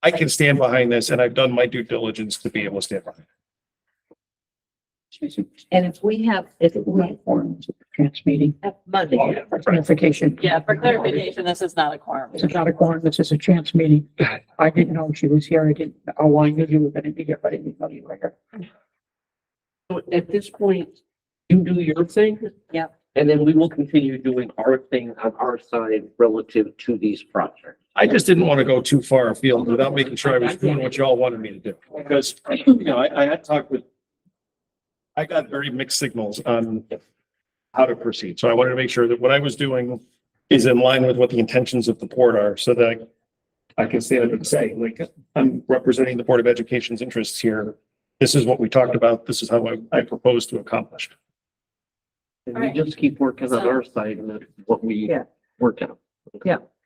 I can stand behind this, and I've done my due diligence to be able to stand behind it. And if we have Trans meeting. money, For clarification. Yeah, for clarification, this is not a quorum. This is not a quorum, this is a chance meeting. I didn't know she was here. I knew you were gonna be here, but I didn't know you were here. At this point, you do your thing. Yeah. And then we will continue doing our thing on our side relative to these projects. I just didn't want to go too far afield without making sure I was doing what y'all wanted me to do. Because, I had talked with, I got very mixed signals on how to proceed. So I wanted to make sure that what I was doing is in line with what the intentions of the board are, so that I can stand up and say, like, I'm representing the Board of Education's interests here. This is what we talked about. This is how I propose to accomplish. And we just keep working on our side and that's what we Yeah. work out.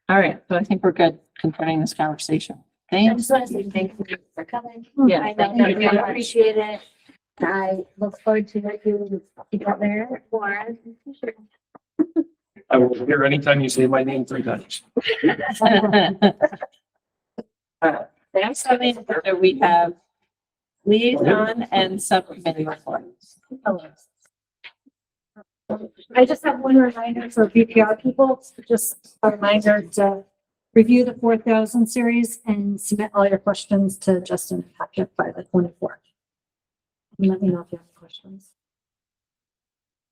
All right. So I think we're good concerning this conversation. I Thanks. just want to say thank you for coming. Yeah. I know that we appreciate it. I look forward to working with you out there more. I will hear anytime you say my name 3 times. Thanks, I mean, we have liaison and subcommittee reports. I just have one reminder for BPR people, just a reminder to review the 4,000 series and submit all your questions to Justin Patrick by the 24th. Let me know if you have questions.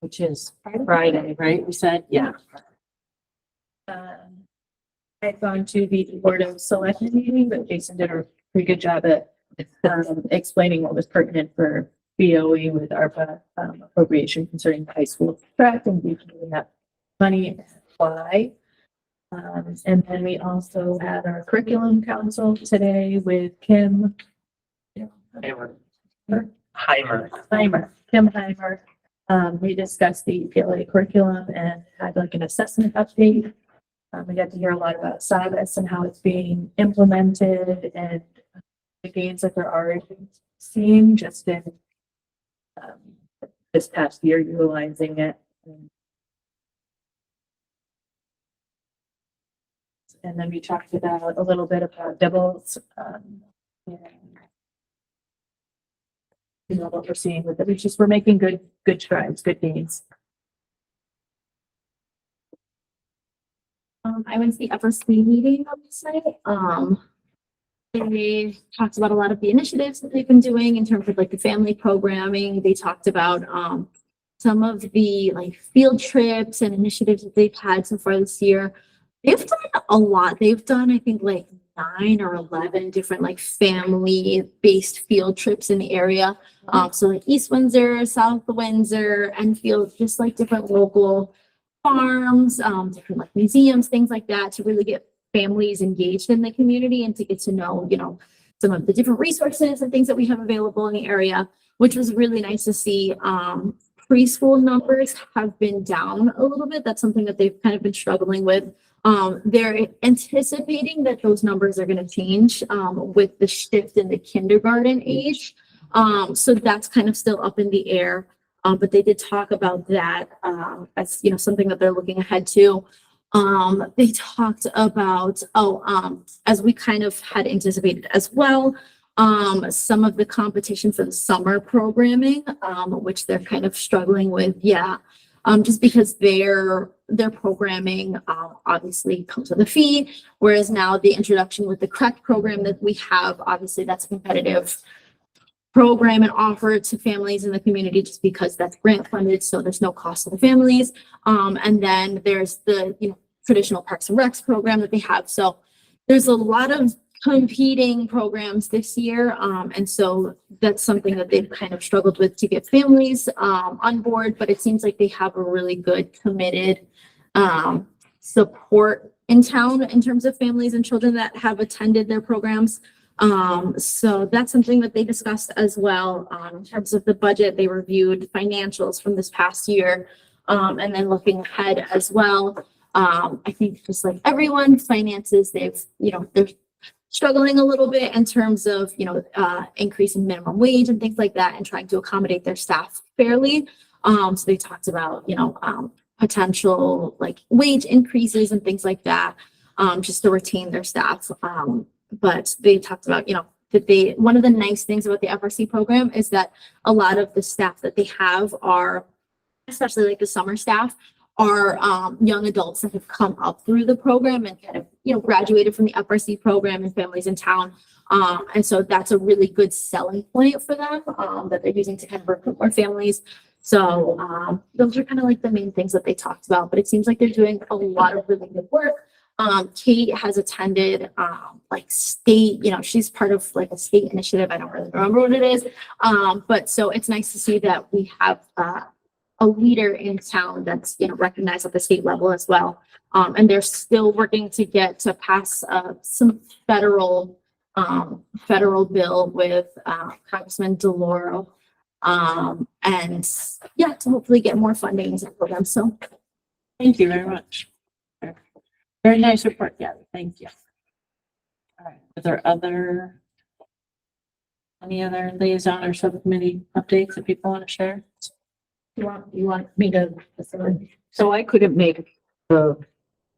Which is Friday, right? We said, yeah. I've gone to the Board of Selectmen meeting, but Jason did a pretty good job at explaining what was pertinent for BOE with ARPA appropriation concerning the high school track and we have money to apply. And then we also had our curriculum council today with Kim. Kim Heimer. We discussed the PLA curriculum and had like an assessment update. We got to hear a lot about SABIS and how it's being implemented and the gains that they're already seeing just in this past year utilizing it. And then we talked about a little bit about doubles. And, you know, what we're seeing with it. We're making good strides, good gains. I went to the FRC meeting on this night. They talked about a lot of the initiatives that they've been doing in terms of like the family programming. They talked about some of the like field trips and initiatives that they've had so far this year. They've done a lot. They've done, I think, like 9 or 11 different like family-based field trips in the area. So like East Windsor, South Windsor, Enfield, just like different local farms, different like museums, things like that, to really get families engaged in the community and to get to know, you know, some of the different resources and things that we have available in the area, which was really nice to see. Preschool numbers have been down a little bit. That's something that they've kind of been struggling with. They're anticipating that those numbers are going to change with the shift in the kindergarten age. So that's kind of still up in the air. But they did talk about that as, you know, something that they're looking ahead to. They talked about, as we kind of had anticipated as well, some of the competition for the summer programming, which they're kind of struggling with. Yeah. Just because their programming obviously comes with a fee, whereas now the introduction with the correct program that we have, obviously that's a competitive program and offer to families in the community just because that's grant funded, so there's no cost to the families. And then there's the, you know, traditional Parks and Recs program that they have. So there's a lot of competing programs this year. And so that's something that they've kind of struggled with to get families on board, but it seems like they have a really good committed support in town in terms of families and children that have attended their programs. So that's something that they discussed as well. In terms of the budget, they reviewed financials from this past year, and then looking ahead as well. I think just like everyone, finances, they've, you know, they're struggling a little bit in terms of, you know, increase in minimum wage and things like that and trying to accommodate their staff fairly. So they talked about, you know, potential like wage increases and things like that, just to retain their staff. But they talked about, you know, that one of the nice things about the FRC program is that a lot of the staff that they have are, especially like the summer staff, are young adults that have come up through the program and kind of, you know, graduated from the FRC program and families in town. And so that's a really good selling point for them that they're using to kind of recruit more families. So those are kind of like the main things that they talked about, but it seems like they're doing a lot of really good work. Kate has attended like state, you know, she's part of like a state initiative. I don't really remember what it is. But so it's nice to see that we have a leader in town that's, you know, recognized at the state level as well. And they're still working to get to pass some federal bill with Congressman DeLauro. And yeah, to hopefully get more funding into the program. So Thank you very much. Very nice report, yeah, thank you. All right, are there any other liaison or subcommittee updates that people want to share? You want me to? So I couldn't make the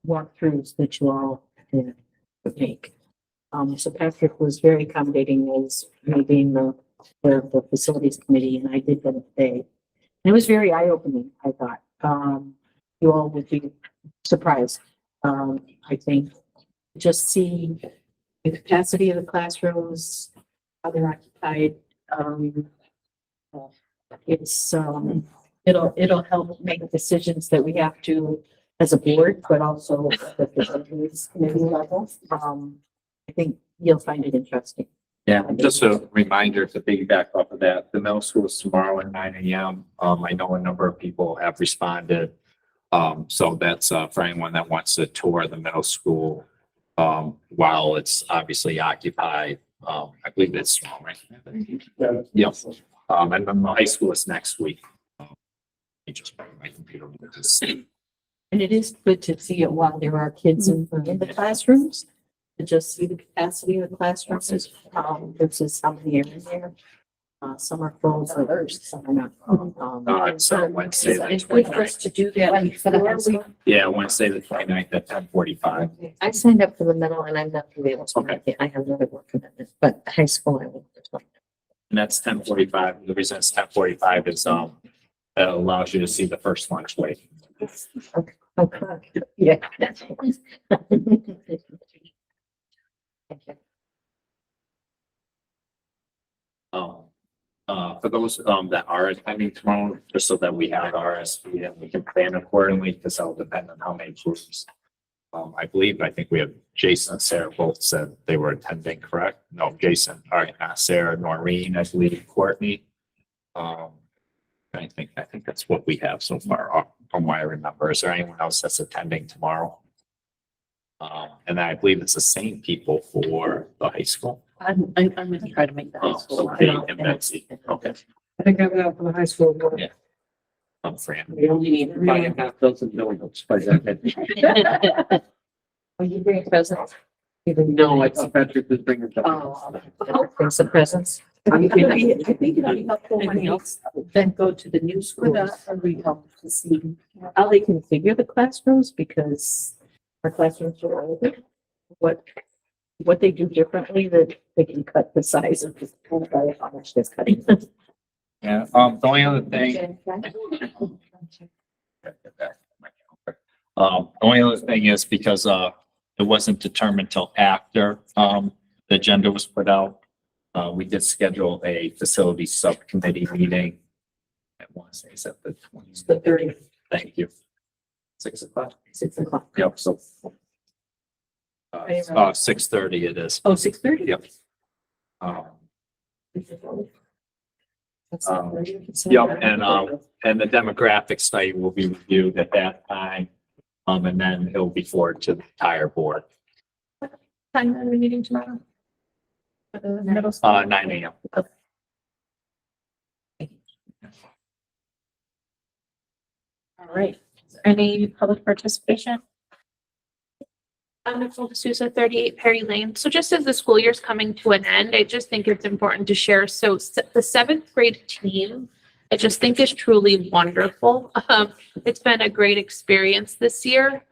walkthroughs that you all did make. So Patrick was very accommodating as me being the the facilities committee, and I did go today. And it was very eye-opening, I thought. You all would be surprised. I think just see the capacity of the classrooms, how they're occupied. It's, it'll help make decisions that we have to as a board, but also at the facilities committee level. I think you'll find it interesting. Yeah, and just a reminder to piggyback off of that, the middle school is tomorrow at 9 a.m. I know a number of people have responded. So that's for anyone that wants to tour the middle school while it's obviously occupied. I believe it's small, right? Yeah. And then the high school is next week. I just my computer. And it is good to see it while there are kids in the classrooms. To just see the capacity of the classrooms, versus how many are in there. Some are full, others, some are not. So Wednesday, It's good for us to do that for the high school. yeah, Wednesday, the 29th at 10:45. I signed up for the middle and I'm not gonna be able to. Okay. I have another work commitment, but high school I will. And that's 10:45. The reason it's 10:45 is, it allows you to see the first lunch wave. Okay. Yeah. For those, that are attending tomorrow, just so that we have RSV and we can plan accordingly, because that'll depend on how many groups. I think we have Jason and Sarah both said they were attending, correct? No, Jason, all right, not Sarah, Noreen, I believe, Courtney. I think that's what we have so far, from what I remember. Is there anyone else that's attending tomorrow? And I believe it's the same people for the high school. I'm gonna try to make that. Oh, so Kate and Betsy, okay. I think I'm out for the high school. board. Yeah. Fran. We only need to buy a half dozen donuts by that. Will you bring presents? No, I thought Patrick was bringing them. Bring some presents. I think it'd be helpful when you then go to the new schools and we help to see how they configure the classrooms, because our classrooms are older. What they do differently, that they can cut the size of the school by how much they're cutting. Yeah, the only other thing. The only other thing is because, it wasn't determined till after, the agenda was put out. We did schedule a facility subcommittee meeting. I want to say it's at the 20th. The 30th. Thank you. 6 o'clock. 6 o'clock. Yep, so. 6:30 it is. Oh, 6:30? Yep. That's Yep, and the demographic study will be reviewed at that time. And then it'll be forwarded to the entire board, Time are we meeting tomorrow? For the middle school? 9 a.m. All right. Any public participation? I'm Nicole D'Souza, 38 Perry Lane. So just as the school year's coming to an end, I just think it's important to share. So the 7th grade team, I just think is truly wonderful. It's been a great experience this year.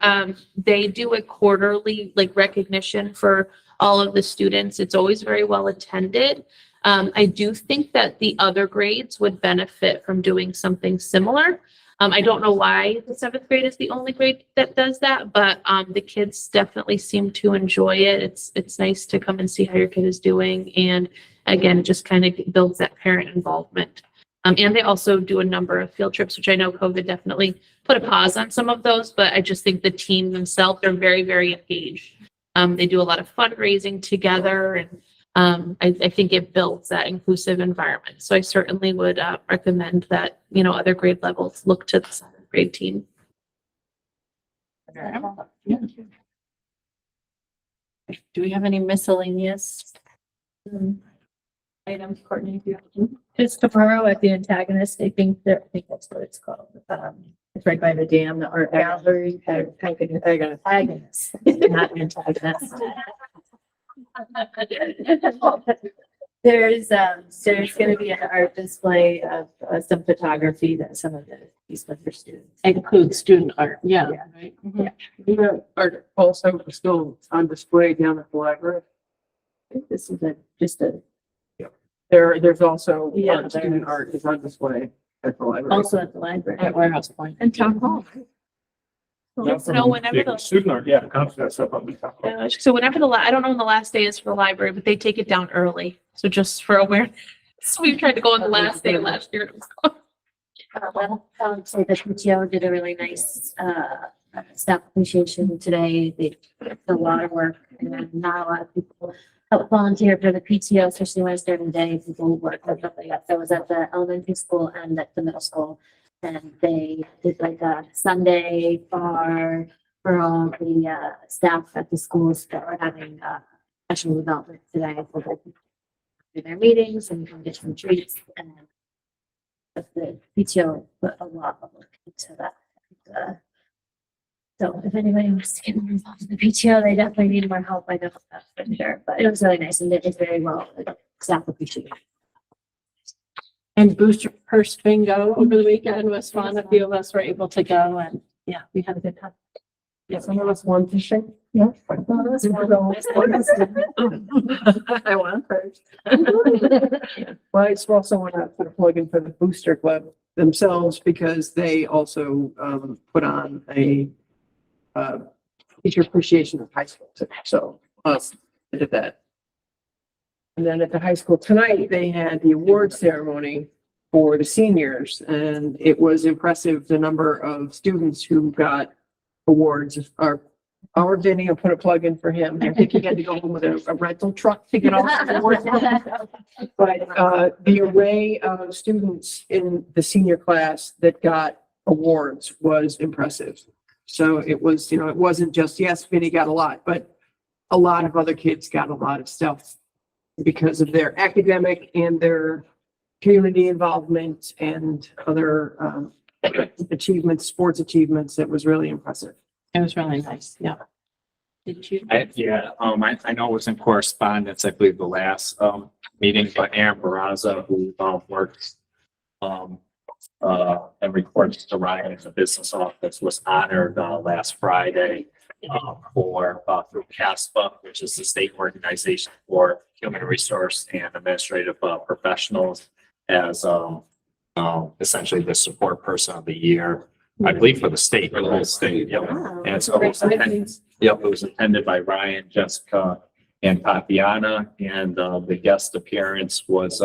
They do a quarterly recognition for all of the students. It's always very well attended. I do think that the other grades would benefit from doing something similar. I don't know why the 7th grade is the only grade that does that, but the kids definitely seem to enjoy it. It's nice to come and see how your kid is doing. And again, it just kind of builds that parent involvement. And they also do a number of field trips, which I know COVID definitely put a pause on some of those, but I just think the team themselves are very, very engaged. They do a lot of fundraising together, and I think it builds that inclusive environment. So I certainly would recommend that, other grade levels look to the 7th grade team. Do we have any miscellaneous items, Courtney? Do you have? It's tomorrow at the Antagonist. I think that's what it's called. It's right by the dam, the art gallery. Antagonist, not antagonist. There's gonna be an art display of some photography that some of the East Windsor students. Includes student art, yeah. Right? Yeah. Are also still on display down at the library? This is just a There's also, Yeah, student there art is on display at the library. Also at the library, at Warehouse Point. And town hall. Not No, from whenever the- Student art, yeah, comes that stuff up. So whenever I don't know when the last day is for the library, but they take it down early. So just for awareness, we tried to go on the last day last year. So the PTO did a really nice, staff appreciation today. They did a lot of work and not a lot of people help volunteer for the PTO, especially when it's during the day. People work and stuff like that. So it was at the elementary school and at the middle school. And they did like a Sunday bar for all the, staff at the schools that were having, professional development today. So they could do their meetings and come get some treats and but the PTO put a lot of work into that. So if anybody wants to get more involved in the PTO, they definitely need more help. I know that's for sure, but it was really nice and it is very well, staff appreciated. And Booster Purse Bingo over the weekend was fun. A few of us were able to go and yeah, we had a good time. Yeah, some of us won fishing. Yeah. I won first. Well, I just also want to put a plug in for the Booster Club themselves because they also put on a teacher appreciation of high school. So I did that. And then at the high school tonight, they had the award ceremony for the seniors, and it was impressive the number of students who got awards. Our Vinny, I'll put a plug in for him. I think he had to go home with a rental truck to get all the awards. But the array of students in the senior class that got awards was impressive. So it was, it wasn't just, yes, Vinny got a lot, but a lot of other kids got a lot of stuff because of their academic and their community involvement and other achievements, sports achievements. It was really impressive. It was really nice. Yeah. Did you? I know it was in correspondence, I believe the last, meeting, but Aaron Barraza, who, works, and reports to Ryan in the business office, was honored, last Friday, through CASPA, which is the state organization for human resource and administrative, professionals as, essentially the support person of the year. I believe for the state, for the whole state, yep. And so it was attended, it was attended by Ryan, Jessica, and Tatiana, and the guest appearance was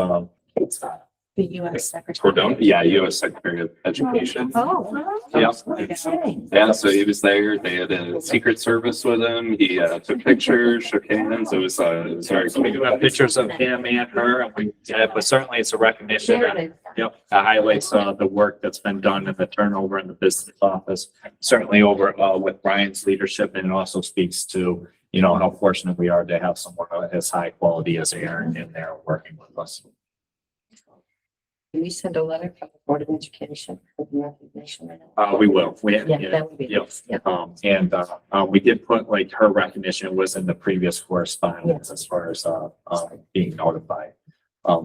The US Secretary. U.S. Secretary of Education. Oh. Yeah. Okay. Yeah, so he was there. They had a Secret Service with him. He took pictures, shook hands. It was very cool. we do have pictures of him and her, and but certainly it's a recognition. Yep, it highlights the work that's been done and the turnover in the business office. Certainly over with Ryan's leadership, and it also speaks to, how fortunate we are to have someone as high quality as Aaron in there working with us. Can we send a letter from the Board of Education for the recognition? We will. Yeah, that would be. Yep. Yeah. We did put like her recognition was in the previous correspondence as far as being notified.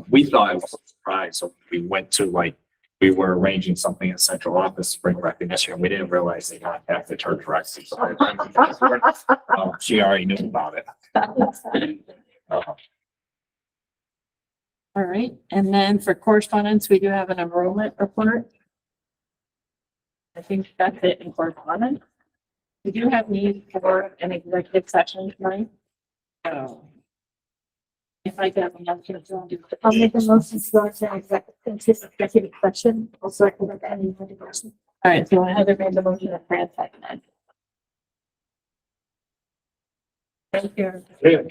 We thought it was a surprise, so we went to we were arranging something at central office to bring recognition, and we didn't realize they contacted her directly. So she already knew about it. All right. And then for correspondence, we do have an enrollment report. I think that's it in correspondence. We do have need for an executive session tonight. So if I get a motion to do. I'll make a motion to go into executive session. I'll circle with any other person. All right, so Heather made the motion and Fran seconded. Thank you. Yeah.